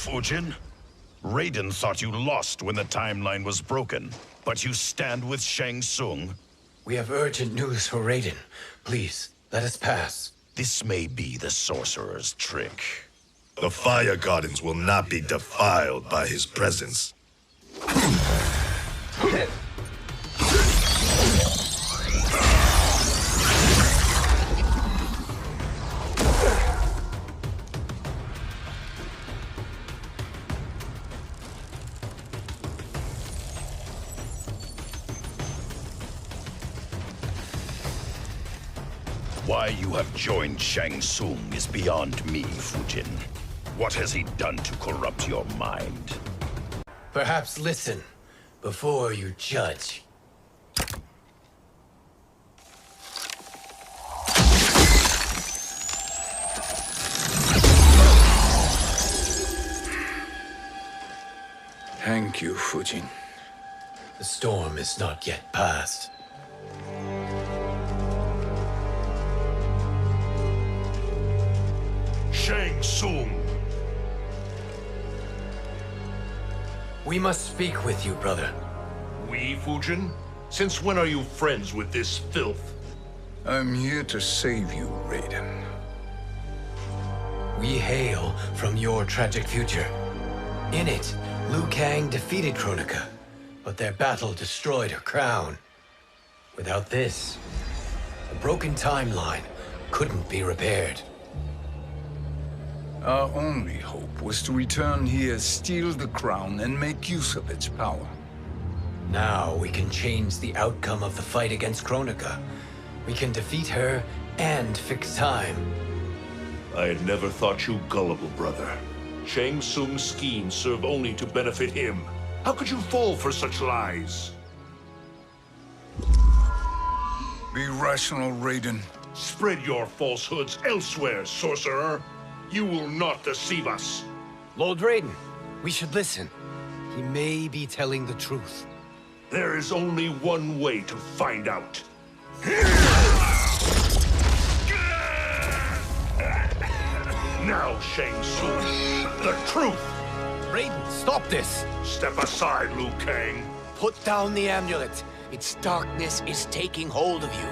Speaker 17: Fujin? Raiden thought you lost when the timeline was broken, but you stand with Shang Tsung.
Speaker 2: We have urgent news for Raiden. Please, let us pass.
Speaker 17: This may be the sorcerer's trick.
Speaker 15: The fire gardens will not be defiled by his presence.
Speaker 17: Why you have joined Shang Tsung is beyond me, Fujin. What has he done to corrupt your mind?
Speaker 2: Perhaps listen before you judge.
Speaker 3: Thank you, Fujin.
Speaker 2: The storm is not yet past.
Speaker 4: Shang Tsung!
Speaker 2: We must speak with you, brother.
Speaker 4: We, Fujin? Since when are you friends with this filth?
Speaker 3: I'm here to save you, Raiden.
Speaker 2: We hail from your tragic future. In it, Liu Kang defeated Kronika, but their battle destroyed her crown. Without this, a broken timeline couldn't be repaired.
Speaker 3: Our only hope was to return here, steal the crown, and make use of its power.
Speaker 2: Now we can change the outcome of the fight against Kronika. We can defeat her and fix time.
Speaker 4: I had never thought you gullible, brother. Shang Tsung's schemes serve only to benefit him. How could you fall for such lies?
Speaker 3: Be rational, Raiden.
Speaker 4: Spread your falsehoods elsewhere, sorcerer. You will not deceive us.
Speaker 2: Lord Raiden, we should listen. He may be telling the truth.
Speaker 4: There is only one way to find out. Now, Shang Tsung, the truth!
Speaker 2: Raiden, stop this!
Speaker 4: Step aside, Liu Kang.
Speaker 2: Put down the amulet. Its darkness is taking hold of you.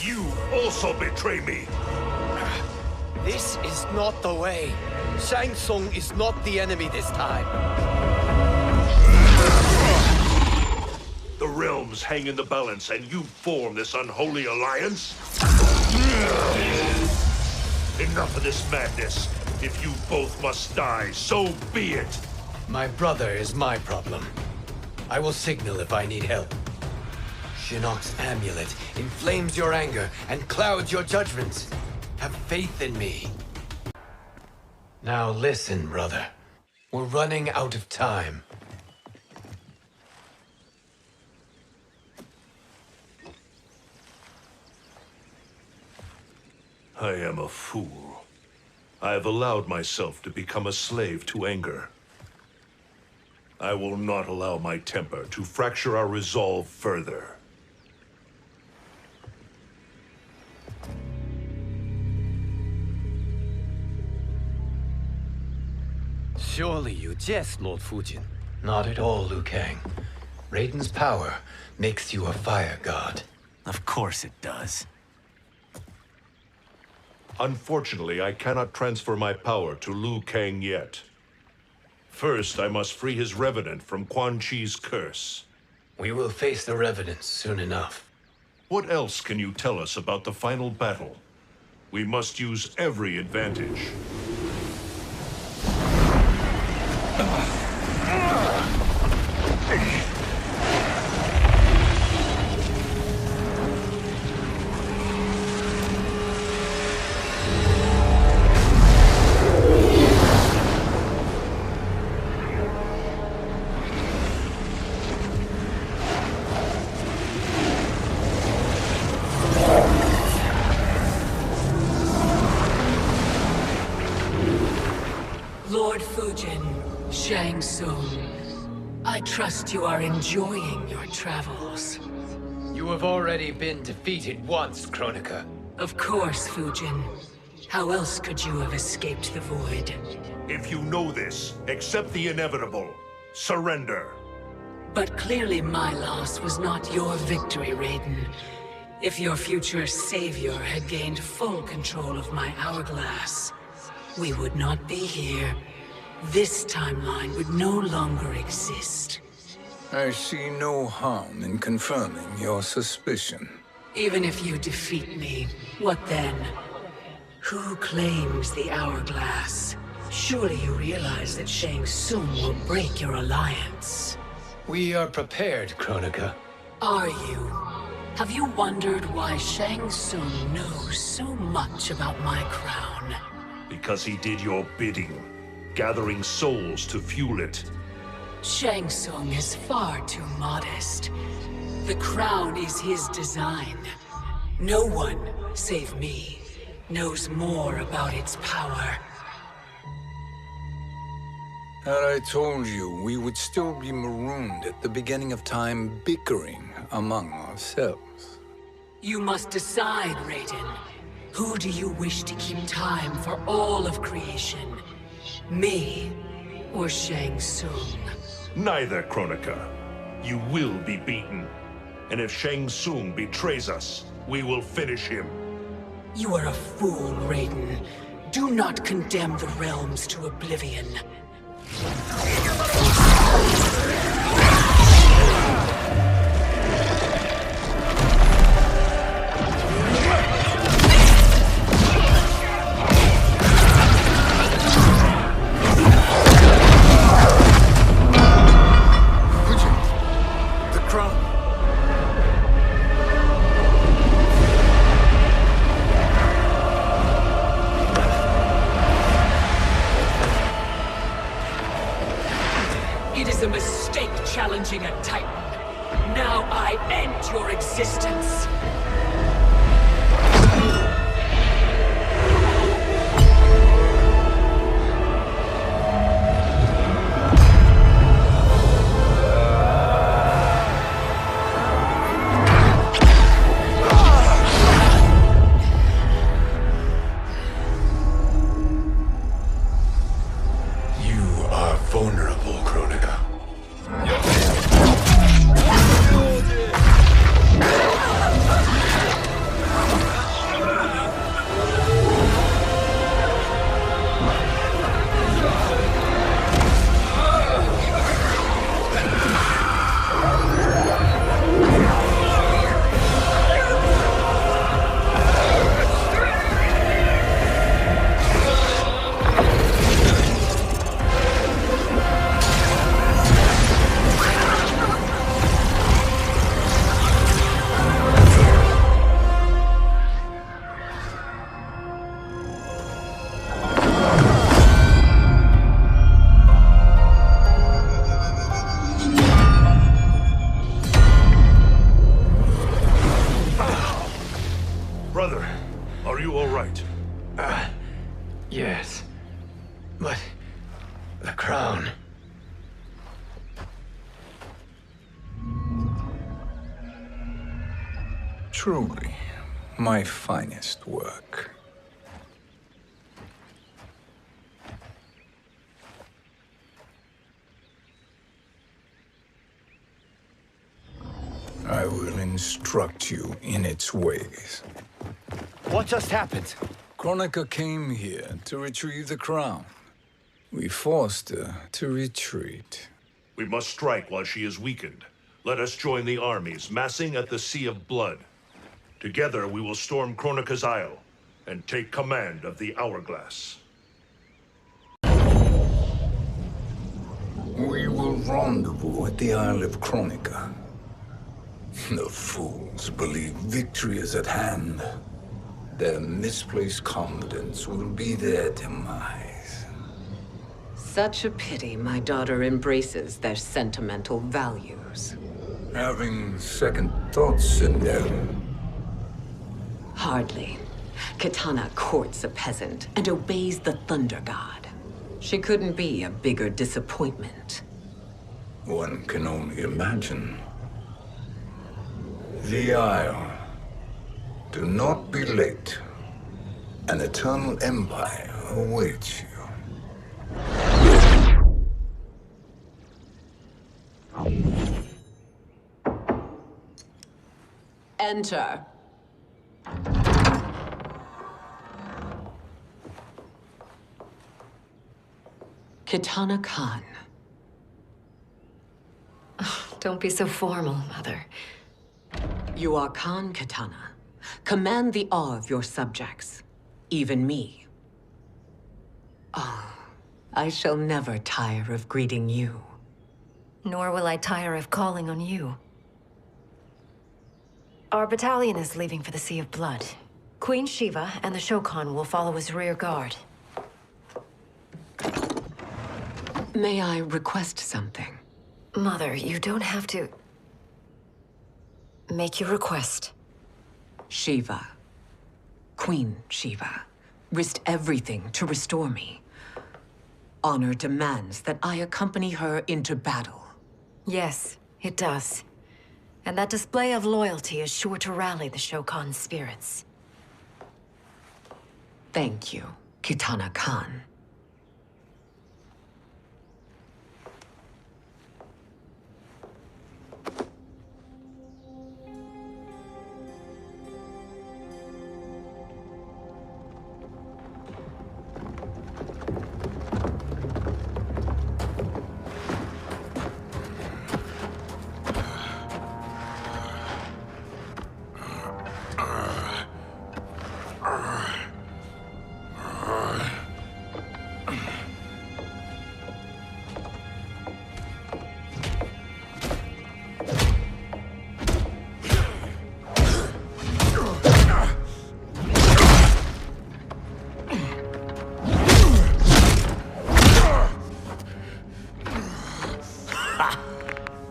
Speaker 4: You also betray me.
Speaker 2: This is not the way. Shang Tsung is not the enemy this time.
Speaker 4: The realms hang in the balance, and you form this unholy alliance? Enough of this madness. If you both must die, so be it.
Speaker 2: My brother is my problem. I will signal if I need help. Shinnok's amulet inflames your anger and clouds your judgments. Have faith in me. Now listen, brother. We're running out of time.
Speaker 4: I am a fool. I have allowed myself to become a slave to anger. I will not allow my temper to fracture our resolve further.
Speaker 2: Surely you jest, Lord Fujin. Not at all, Liu Kang. Raiden's power makes you a fire god.
Speaker 19: Of course it does.
Speaker 4: Unfortunately, I cannot transfer my power to Liu Kang yet. First, I must free his revenant from Quan Chi's curse.
Speaker 2: We will face the revenants soon enough.
Speaker 4: What else can you tell us about the final battle? We must use every advantage.
Speaker 14: Lord Fujin, Shang Tsung, I trust you are enjoying your travels.
Speaker 2: You have already been defeated once, Kronika.
Speaker 14: Of course, Fujin. How else could you have escaped the void?
Speaker 4: If you know this, accept the inevitable. Surrender.
Speaker 14: But clearly my loss was not your victory, Raiden. If your future savior had gained full control of my hourglass, we would not be here. This timeline would no longer exist.
Speaker 3: I see no harm in confirming your suspicion.
Speaker 14: Even if you defeat me, what then? Who claims the hourglass? Surely you realize that Shang Tsung will break your alliance.
Speaker 2: We are prepared, Kronika.
Speaker 14: Are you? Have you wondered why Shang Tsung knows so much about my crown?
Speaker 4: Because he did your bidding, gathering souls to fuel it.
Speaker 14: Shang Tsung is far too modest. The crown is his design. No one, save me, knows more about its power.
Speaker 3: Had I told you, we would still be marooned at the beginning of time, bickering among ourselves.
Speaker 14: You must decide, Raiden. Who do you wish to keep time for all of creation? Me or Shang Tsung?
Speaker 4: Neither, Kronika. You will be beaten. And if Shang Tsung betrays us, we will finish him.
Speaker 14: You are a fool, Raiden. Do not condemn the realms to oblivion. It is a mistake challenging a Titan. Now I end your existence.
Speaker 4: You are vulnerable, Kronika. Brother, are you all right?
Speaker 2: Yes. But the crown.
Speaker 3: Truly, my finest work. I will instruct you in its ways.
Speaker 18: What just happened?
Speaker 3: Kronika came here to retrieve the crown. We forced her to retreat.
Speaker 4: We must strike while she is weakened. Let us join the armies, massing at the Sea of Blood. Together we will storm Kronika's Isle and take command of the Hourglass.
Speaker 3: We will rendezvous at the Isle of Kronika. The fools believe victory is at hand. Their misplaced confidence will be their demise.
Speaker 9: Such a pity my daughter embraces their sentimental values.
Speaker 3: Having second thoughts, Sindel?
Speaker 9: Hardly. Kitana courts a peasant and obeys the Thunder God. She couldn't be a bigger disappointment.
Speaker 3: One can only imagine. The Isle. Do not be late. An eternal empire awaits you.
Speaker 9: Enter. Kitana Khan.
Speaker 13: Don't be so formal, Mother.
Speaker 9: You are Khan Kitana. Command the awe of your subjects, even me. Oh, I shall never tire of greeting you.
Speaker 13: Nor will I tire of calling on you. Our battalion is leaving for the Sea of Blood. Queen Shiva and the Shokan will follow as rear guard.
Speaker 9: May I request something?
Speaker 13: Mother, you don't have to... Make your request.
Speaker 9: Shiva, Queen Shiva, risked everything to restore me. Honor demands that I accompany her into battle.
Speaker 13: Yes, it does. And that display of loyalty is sure to rally the Shokan's spirits.
Speaker 9: Thank you, Kitana Khan.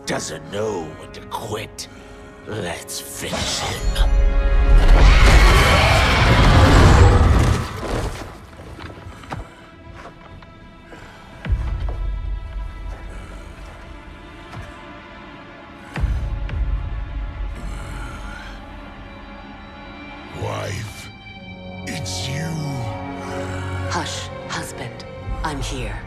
Speaker 8: Doesn't know when to quit. Let's finish him.
Speaker 15: Wife, it's you.
Speaker 9: Hush, husband. I'm here.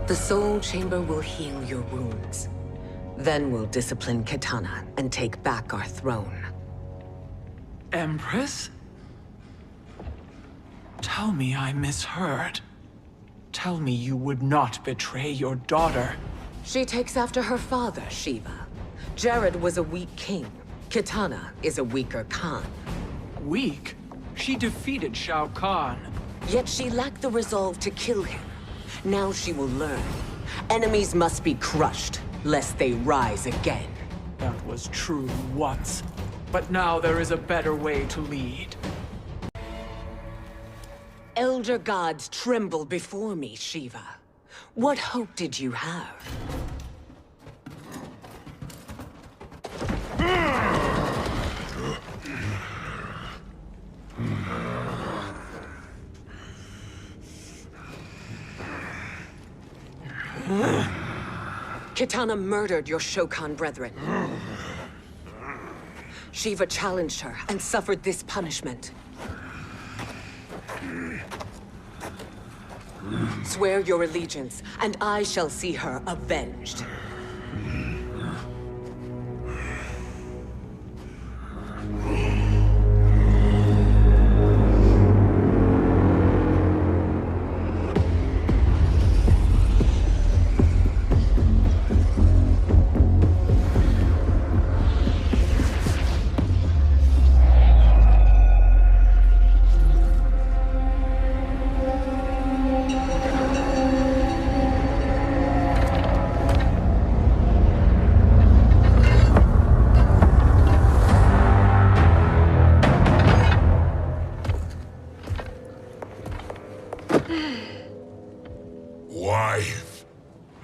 Speaker 9: The Soul Chamber will heal your wounds. Then we'll discipline Kitana and take back our throne.
Speaker 10: Empress? Tell me I misheard. Tell me you would not betray your daughter.
Speaker 9: She takes after her father, Shiva. Jared was a weak king. Kitana is a weaker Khan.
Speaker 10: Weak? She defeated Shao Kahn.
Speaker 9: Yet she lacked the resolve to kill him. Now she will learn. Enemies must be crushed, lest they rise again.
Speaker 10: That was true once. But now there is a better way to lead.
Speaker 9: Elder gods tremble before me, Shiva. What hope did you have? Kitana murdered your Shokan brethren. Shiva challenged her and suffered this punishment. Swear your allegiance, and I shall see her avenged.
Speaker 6: Wife,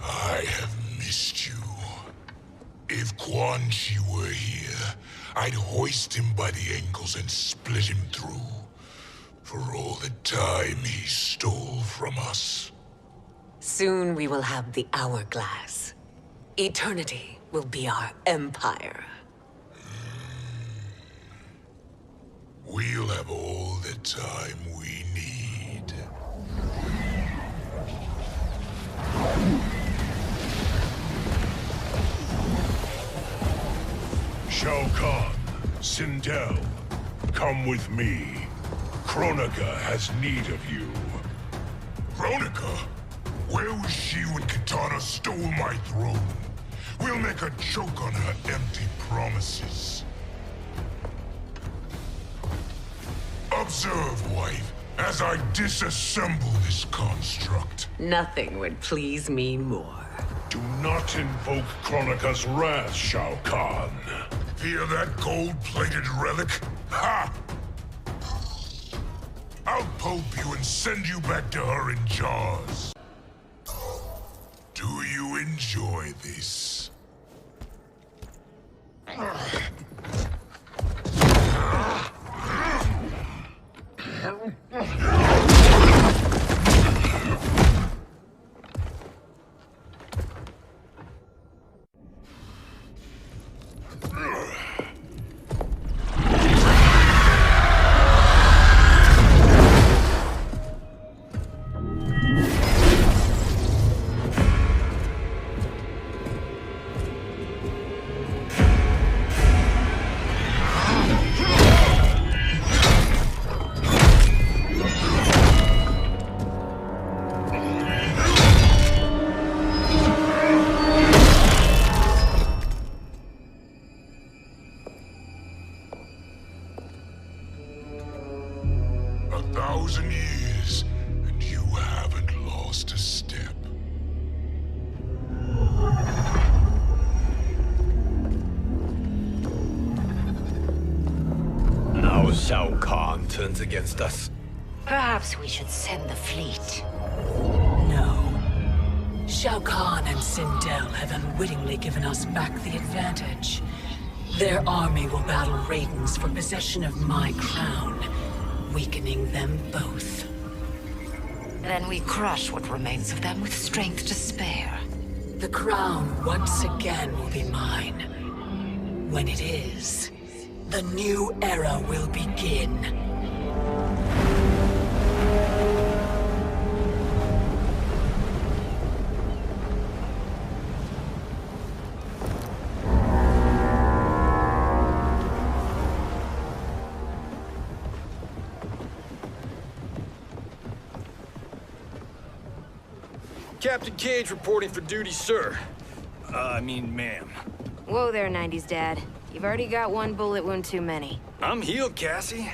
Speaker 6: I have missed you. If Quan Chi were here, I'd hoist him by the ankles and split him through. For all the time he stole from us.
Speaker 9: Soon we will have the hourglass. Eternity will be our empire.
Speaker 6: We'll have all the time we need.
Speaker 4: Shao Kahn, Sindel, come with me. Kronika has need of you.
Speaker 6: Kronika? Where was she when Kitana stole my throne? We'll make her choke on her empty promises. Observe, wife, as I disassemble this construct.
Speaker 9: Nothing would please me more.
Speaker 4: Do not invoke Kronika's wrath, Shao Kahn.
Speaker 6: Fear that gold-plated relic? Ha! I'll pulp you and send you back to her in jars. Do you enjoy this?
Speaker 18: Shao Kahn turns against us.
Speaker 13: Perhaps we should send the fleet.
Speaker 14: No. Shao Kahn and Sindel have unwittingly given us back the advantage. Their army will battle Raidens for possession of my crown, weakening them both.
Speaker 13: Then we crush what remains of them with strength to spare.
Speaker 14: The crown once again will be mine. When it is, the new era will begin.
Speaker 19: Captain Cage reporting for duty, sir. I mean, ma'am.
Speaker 20: Whoa there, 90s dad. You've already got one bullet wound too many.
Speaker 19: I'm healed, Cassie.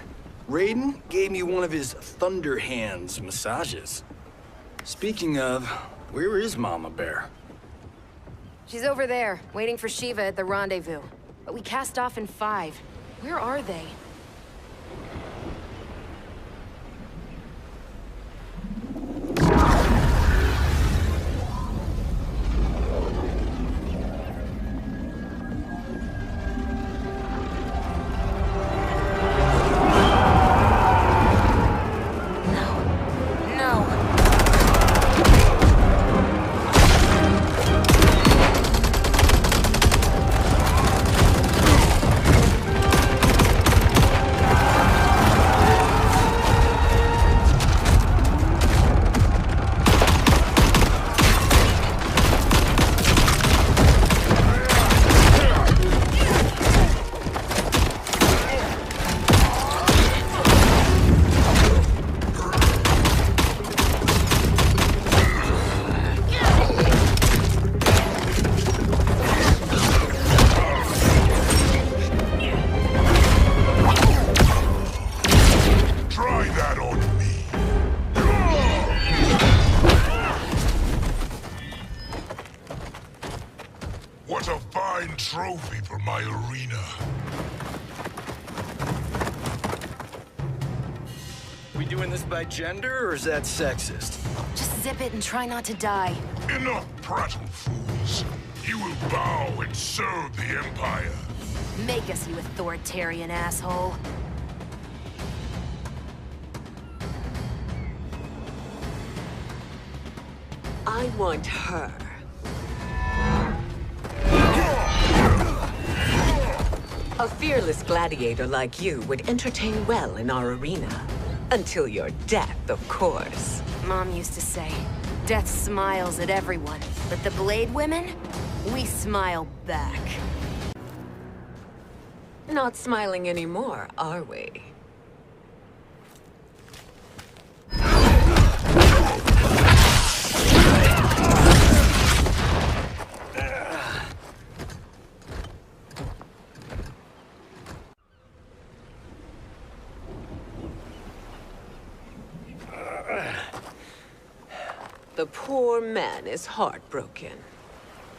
Speaker 19: Raiden gave me one of his Thunder Hands massages. Speaking of, where is Mama Bear?
Speaker 20: She's over there, waiting for Shiva at the rendezvous. But we cast off in 5. Where are they?
Speaker 6: Trophy for my arena.
Speaker 19: We do doing this by gender, or is that sexist?
Speaker 20: Just zip it and try not to die.
Speaker 6: Enough prattle, fools. You will bow and serve the Empire.
Speaker 20: Make us, you authoritarian asshole.
Speaker 9: I want her. A fearless gladiator like you would entertain well in our arena. Until your death, of course.
Speaker 20: Mom used to say, death smiles at everyone, but the Blade women, we smile back.
Speaker 9: Not smiling anymore, are we? The poor man is heartbroken.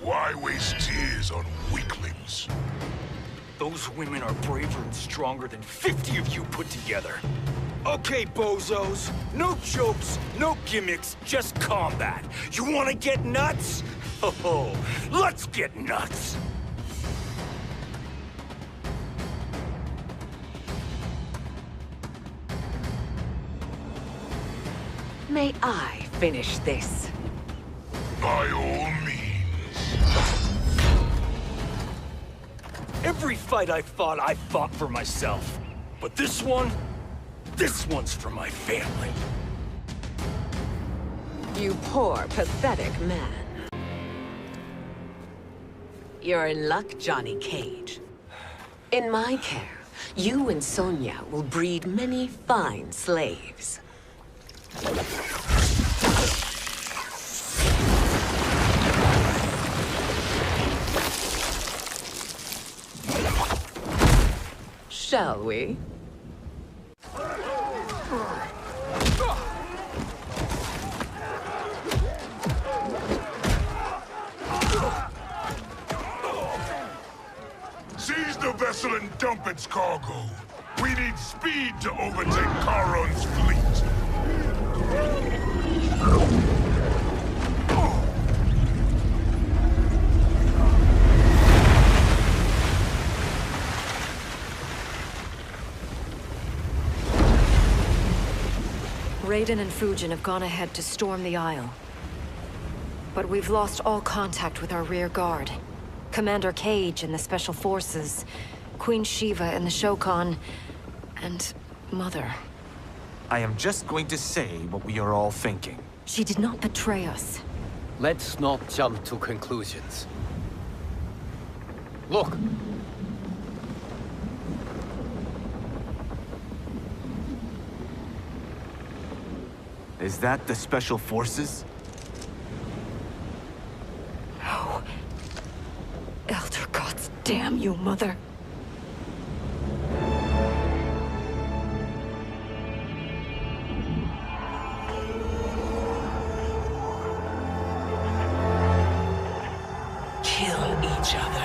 Speaker 6: Why waste tears on weaklings?
Speaker 19: Those women are braver and stronger than 50 of you put together. Okay, bozos. No jokes, no gimmicks, just combat. You wanna get nuts? Oh, let's get nuts!
Speaker 9: May I finish this?
Speaker 6: By all means.
Speaker 19: Every fight I fought for myself. But this one's for my family.
Speaker 9: You poor, pathetic man. You're in luck, Johnny Cage. In my care, you and Sonia will breed many fine slaves. Shall we?
Speaker 6: Seize the vessel and dump its cargo. We need speed to overtake Charon's fleet.
Speaker 13: Raiden and Fujin have gone ahead to storm the Isle. But we've lost all contact with our rear guard. Commander Cage and the Special Forces, Queen Shiva and the Shokan, and Mother.
Speaker 21: I am just going to say what we are all thinking.
Speaker 13: She did not betray us.
Speaker 18: Let's not jump to conclusions. Look!
Speaker 21: Is that the Special Forces?
Speaker 13: No. Elder gods damn you, Mother.
Speaker 14: Kill each other.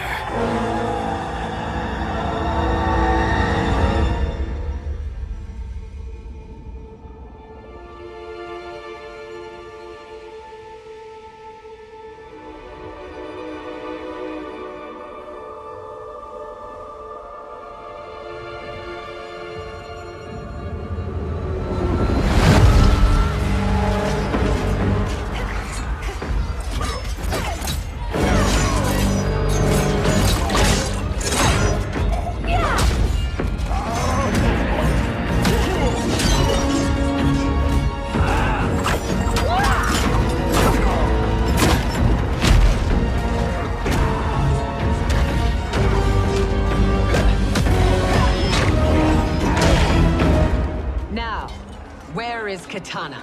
Speaker 9: Where is Katana?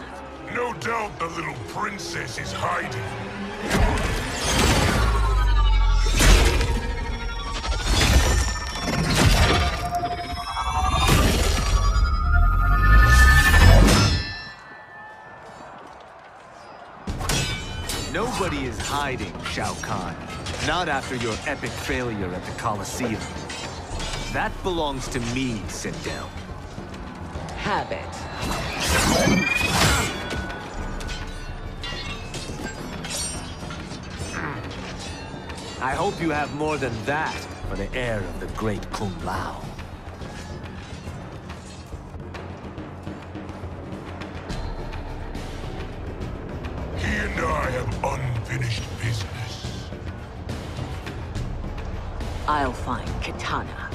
Speaker 6: No doubt the little princess is hiding.
Speaker 21: Nobody is hiding, Shao Kahn. Not after your epic failure at the Colosseum. That belongs to me, Sindel.
Speaker 9: Have it.
Speaker 21: I hope you have more than that for the heir of the great Kung Lao.
Speaker 6: He and I have unfinished business.
Speaker 7: I'll find Kitana.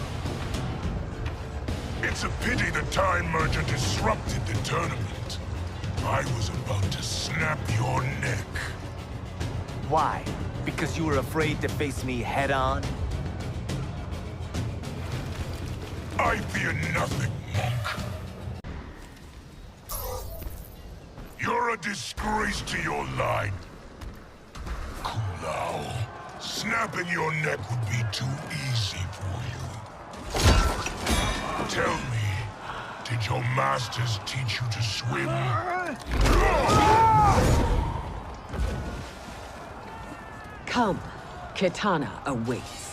Speaker 6: It's a pity the Time Merger disrupted the tournament. I was about to snap your neck.
Speaker 21: Why? Because you were afraid to face me head-on?
Speaker 6: I fear nothing, monk. You're a disgrace to your line. Kung Lao, snapping your neck would be too easy for you. Tell me, did your masters teach you to swim?
Speaker 7: Come, Kitana awaits.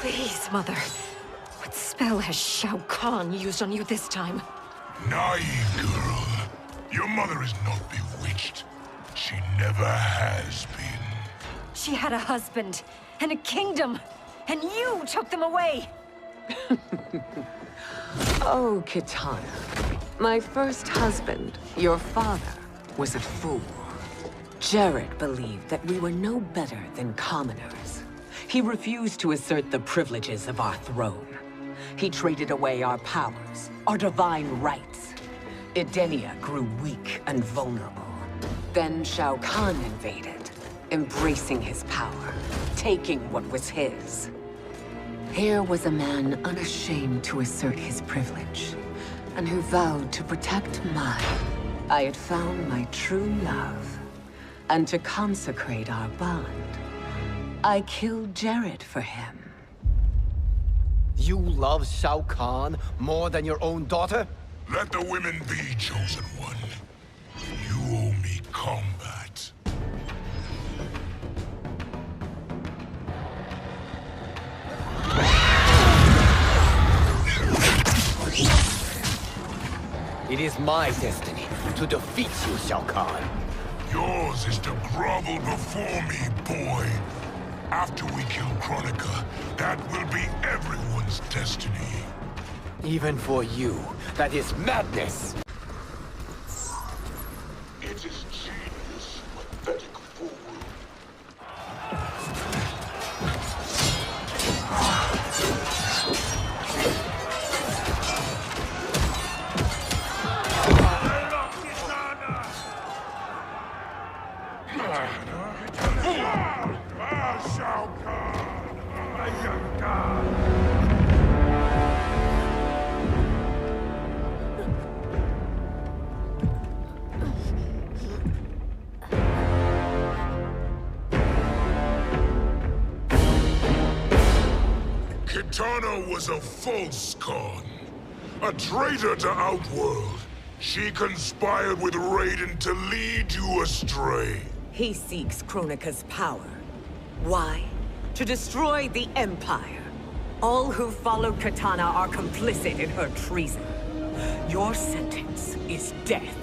Speaker 13: Please, Mother. What spell has Shao Kahn used on you this time?
Speaker 6: Naive girl. Your mother is not bewitched. She never has been.
Speaker 13: She had a husband and a kingdom, and you took them away!
Speaker 7: Oh, Kitana. My first husband, your father, was a fool. Jared believed that we were no better than commoners. He refused to assert the privileges of our throne. He traded away our powers, our divine rights. Edenia grew weak and vulnerable. Then Shao Kahn invaded, embracing his power, taking what was his. Here was a man unashamed to assert his privilege, and who vowed to protect mine. I had found my true love, and to consecrate our bond, I killed Jared for him.
Speaker 18: You love Shao Kahn more than your own daughter?
Speaker 6: Let the women be, chosen one. You owe me combat.
Speaker 18: It is my destiny to defeat you, Shao Kahn.
Speaker 6: Yours is to grovel before me, boy. After we kill Kronika, that will be everyone's destiny.
Speaker 18: Even for you, that is madness!
Speaker 6: It is genius, pathetic fool. Shao Kahn, my young god. Kitana was a false Khan, a traitor to Outworld. She conspired with Raiden to lead you astray.
Speaker 9: He seeks Kronika's power. Why? To destroy the Empire. All who follow Kitana are complicit in her treason. Your sentence is death.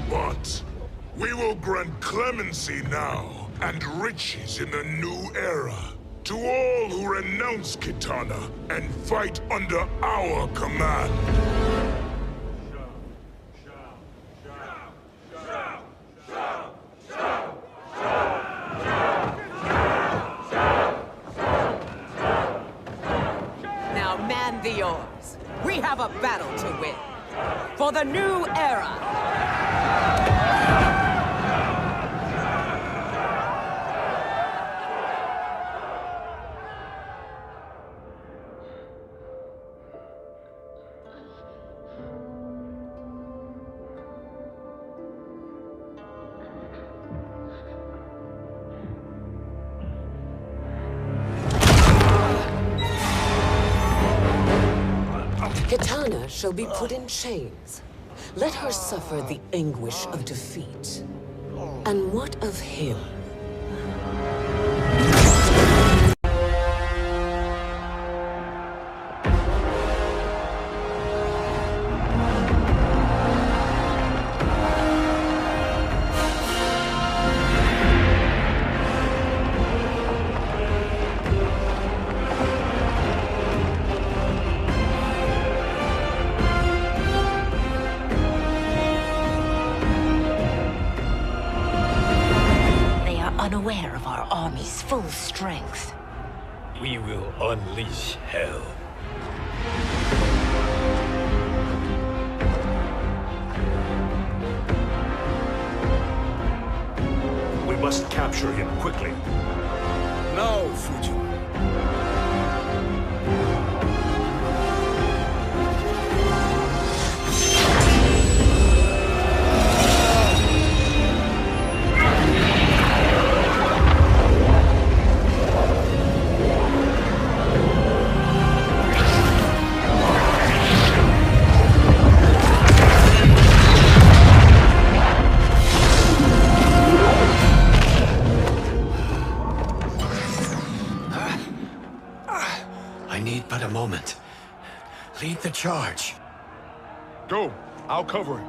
Speaker 6: But we will grant clemency now and riches in the new era to all who renounce Kitana and fight under our command.
Speaker 9: a battle to win. For the new era! Kitana shall be put in chains. Let her suffer the anguish of defeat. And what of him?
Speaker 1: Unaware of our army's full strength.
Speaker 2: We will unleash hell.
Speaker 4: We must capture him quickly.
Speaker 5: Now, Fujin.
Speaker 2: But a moment. Lead the charge.
Speaker 5: Go. I'll cover him.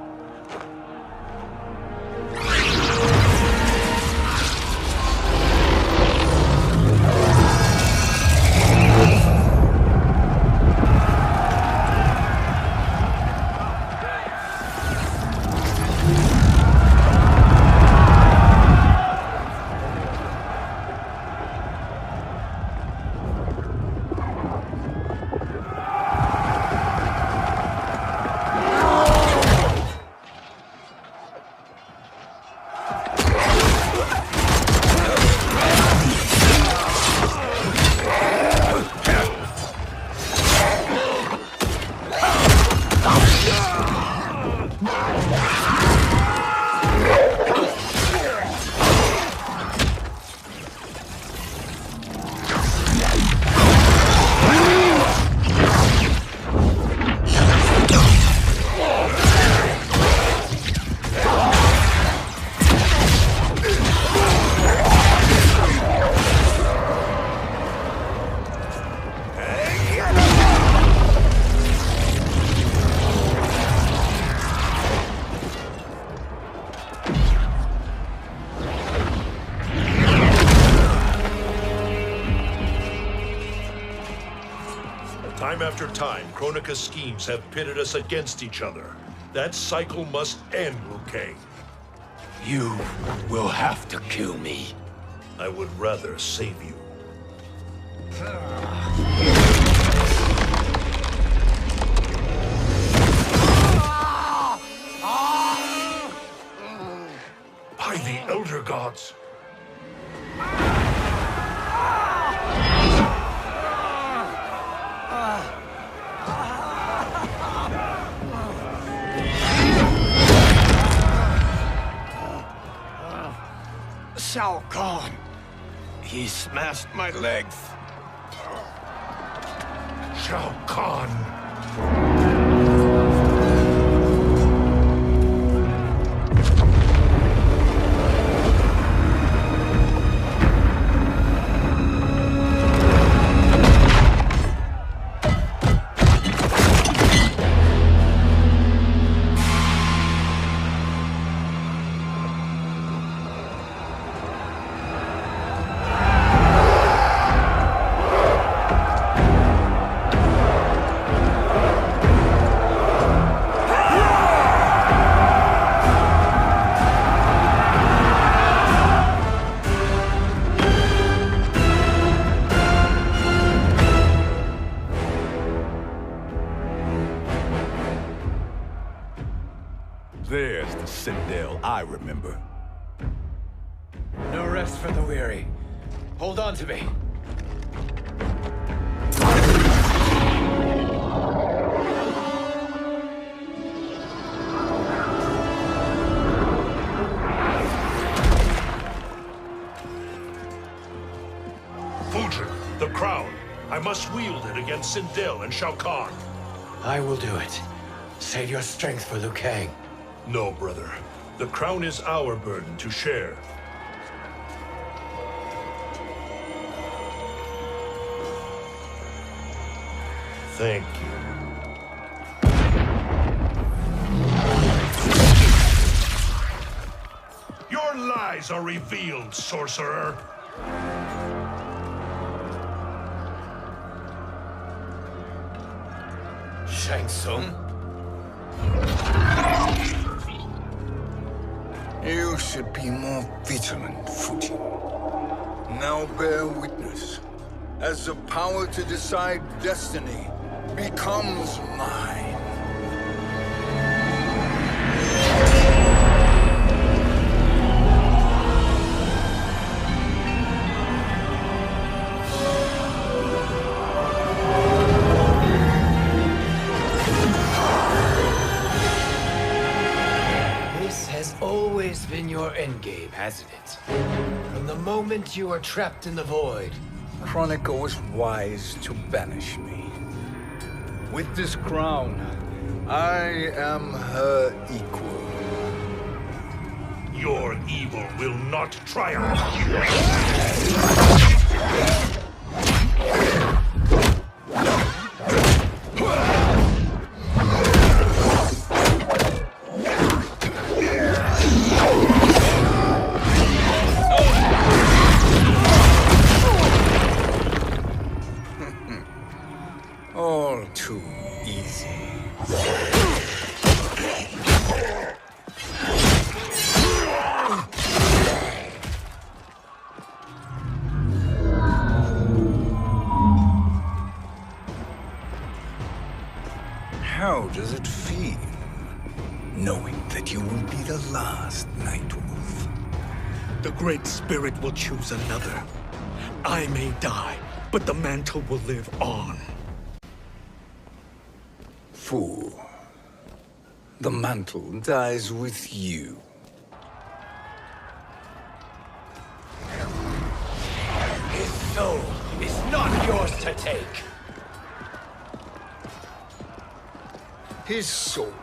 Speaker 4: Time after time, Kronika's schemes have pitted us against each other. That cycle must end, Liu Kang.
Speaker 2: You will have to kill me.
Speaker 4: I would rather save you. By the Elder Gods!
Speaker 2: Shao Kahn. He smashed my legs.
Speaker 4: Shao Kahn.
Speaker 5: There's the Citadel I remember.
Speaker 2: No rest for the weary. Hold on to me.
Speaker 4: Fujin, the crown. I must wield it against Sindel and Shao Kahn.
Speaker 2: I will do it. Save your strength for Liu Kang.
Speaker 4: No, brother. The crown is our burden to share. Thank you. Your lies are revealed, sorcerer.
Speaker 2: Shang Tsung?
Speaker 3: You should be more vigilant, Fujin. Now bear witness, as the power to decide destiny becomes mine.
Speaker 2: Been your endgame, hasn't it? From the moment you were trapped in the void.
Speaker 3: Kronika was wise to banish me. With this crown, I am her equal.
Speaker 4: Your evil will not triumph.
Speaker 3: All too easy. How does it feel, knowing that you will be the last Nightwolf?
Speaker 5: The Great Spirit will choose another. I may die, but the mantle will live on.
Speaker 3: Fool. The mantle dies with you.
Speaker 2: His soul is not yours to take.
Speaker 3: His soul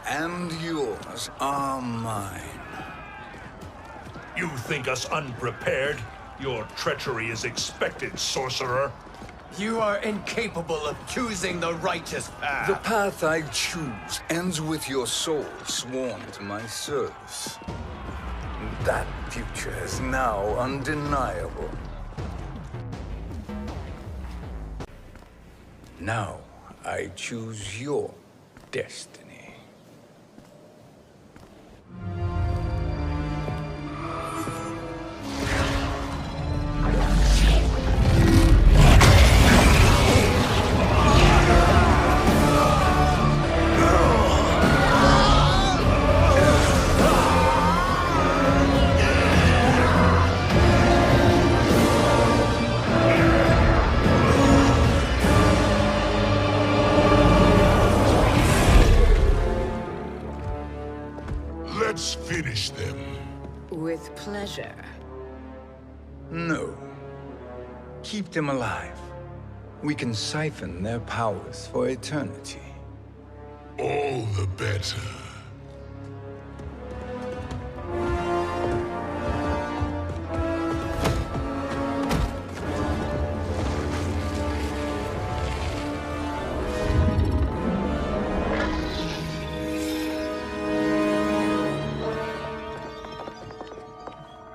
Speaker 3: and yours are mine.
Speaker 4: You think us unprepared? Your treachery is expected, sorcerer.
Speaker 2: You are incapable of choosing the righteous path.
Speaker 3: The path I choose ends with your soul sworn to my service. That future is now undeniable. Now I choose your destiny.
Speaker 6: Let's finish them.
Speaker 12: With pleasure.
Speaker 3: No. Keep them alive. We can siphon their powers for eternity.
Speaker 6: All the better.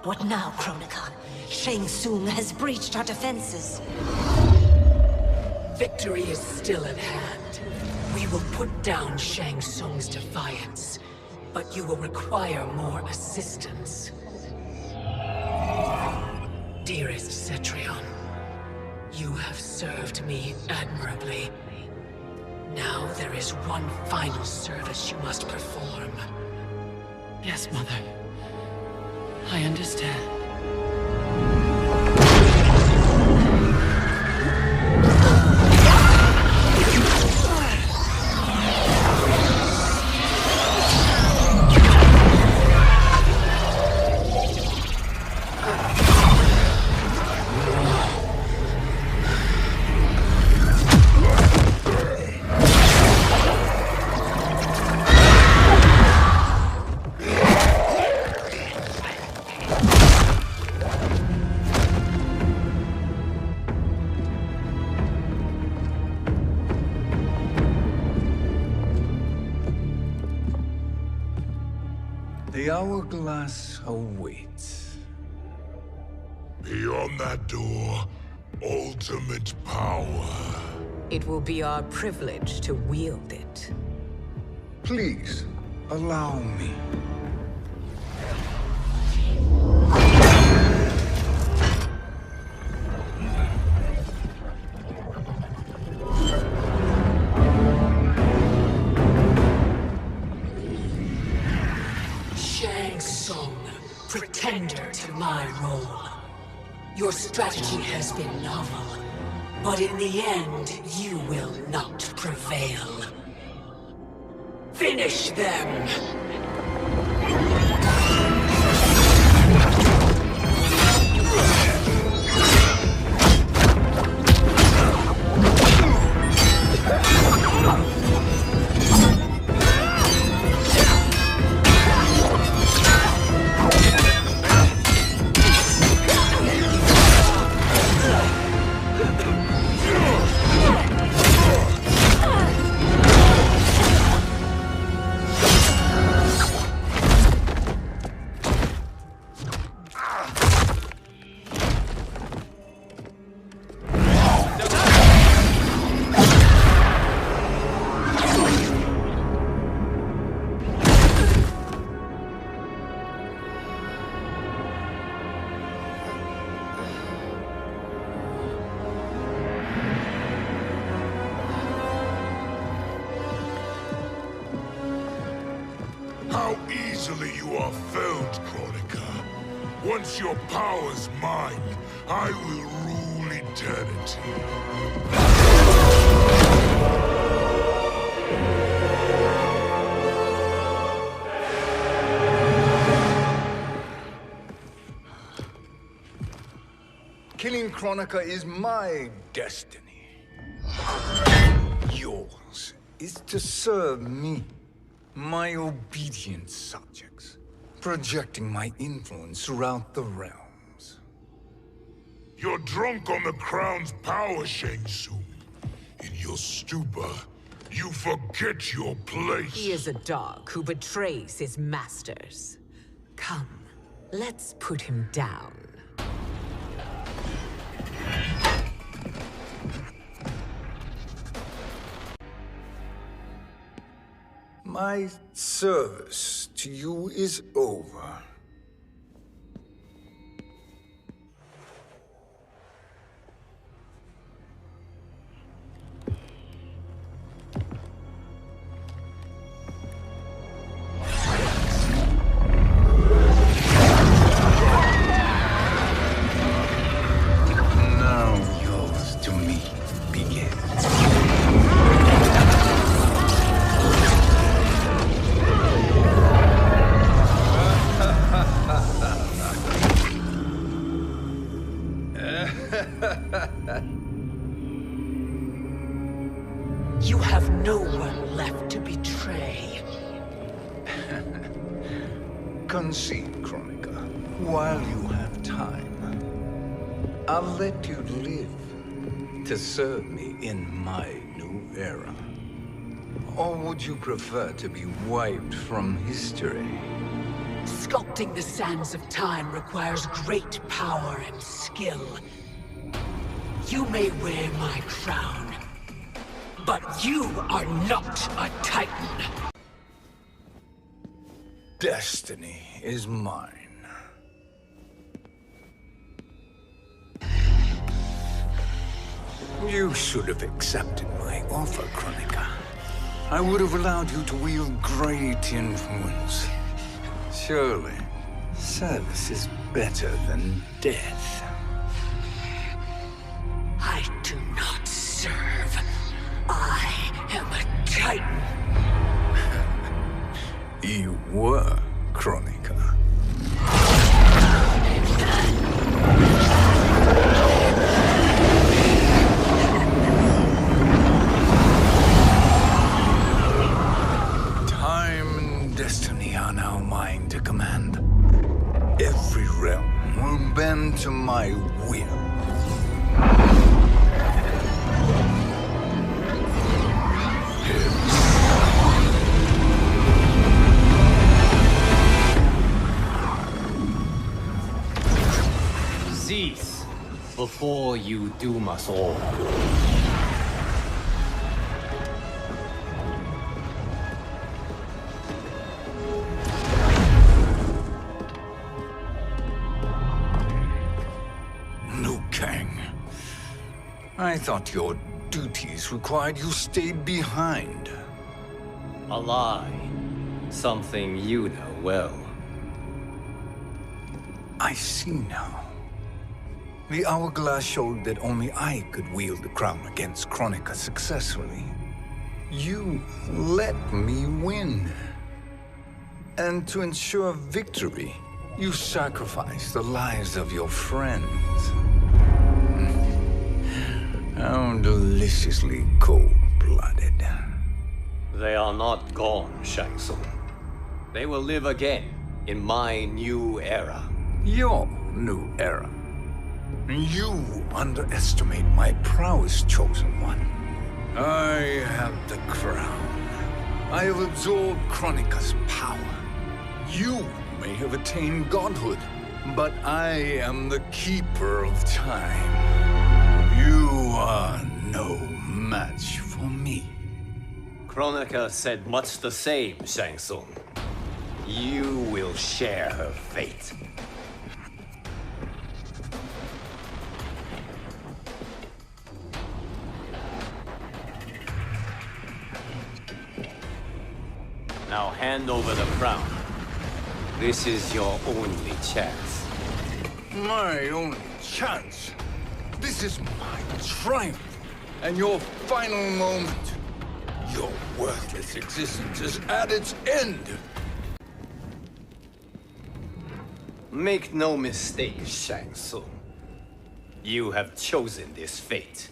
Speaker 1: What now, Kronika? Shang Tsung has breached our defenses.
Speaker 14: Victory is still at hand. We will put down Shang Tsung's defiance, but you will require more assistance. Dearest Cetrion, you have served me admirably. Now there is one final service you must perform. Yes, Mother. I understand.
Speaker 3: The hourglass awaits.
Speaker 6: Beyond that door, ultimate power.
Speaker 9: It will be our privilege to wield it.
Speaker 3: Please, allow me.
Speaker 14: Shang Tsung, pretender to my role. Your strategy has been novel, but in the end, you will not prevail. Finish them!
Speaker 6: How easily you are felled, Kronika. Once your power's mine, I will rule eternity.
Speaker 3: Killing Kronika is my destiny. Yours is to serve me, my obedient subjects, projecting my influence throughout the realms.
Speaker 6: You're drunk on the crown's power, Shang Tsung. In your stupor, you forget your place.
Speaker 9: He is a dog who betrays his masters. Come, let's put him down.
Speaker 3: My service to you is over. Now yours to me begins.
Speaker 14: You have no one left to betray.
Speaker 3: Concede, Kronika, while you have time. I'll let you live to serve me in my new era. Or would you prefer to be wiped from history?
Speaker 14: Sculpting the sands of time requires great power and skill. You may wear my crown, but you are not a Titan.
Speaker 3: Destiny is mine. You should have accepted my offer, Kronika. I would have allowed you to wield great influence. Surely, service is better than death.
Speaker 9: I do not serve. I am a Titan.
Speaker 3: You were, Kronika. Time and destiny are now mine to command. Every realm will bend to my will.
Speaker 2: Cease before you doom us all.
Speaker 3: Liu Kang. I thought your duties required you stayed behind.
Speaker 2: A lie. Something you know well.
Speaker 3: I see now. The hourglass showed that only I could wield the crown against Kronika successfully. You let me win. And to ensure victory, you sacrificed the lives of your friends. How deliciously cold-blooded.
Speaker 2: They are not gone, Shang Tsung. They will live again in my new era.
Speaker 3: Your new era. You underestimate my prowess, Chosen One. I have the crown. I have absorbed Kronika's power. You may have attained godhood, but I am the keeper of time. You are no match for me.
Speaker 2: Kronika said much the same, Shang Tsung. You will share her fate. Now hand over the crown. This is your only chance.
Speaker 3: My only chance? This is my triumph, and your final moment. Your worthless existence is at its end.
Speaker 2: Make no mistake, Shang Tsung. You have chosen this fate.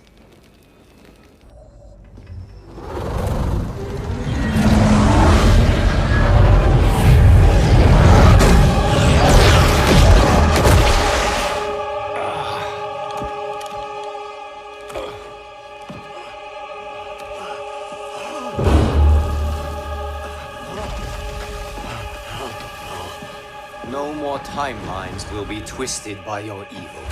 Speaker 2: No more timelines will be twisted by your evil.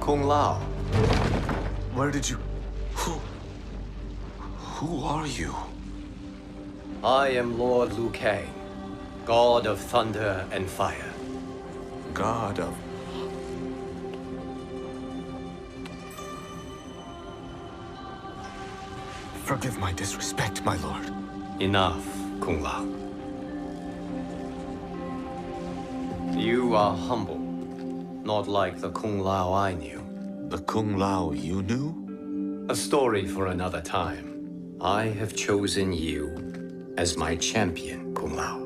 Speaker 21: Kung Lao. Where did you... Who are you?
Speaker 2: I am Lord Liu Kang, God of Thunder and Fire.
Speaker 21: God of... Forgive my disrespect, my lord.
Speaker 2: Enough, Kung Lao. You are humble, not like the Kung Lao I knew.
Speaker 21: The Kung Lao you knew?
Speaker 2: A story for another time. I have chosen you as my champion, Kung Lao.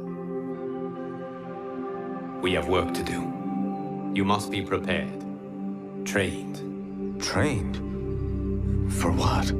Speaker 2: We have work to do. You must be prepared. Trained.
Speaker 21: Trained? For what?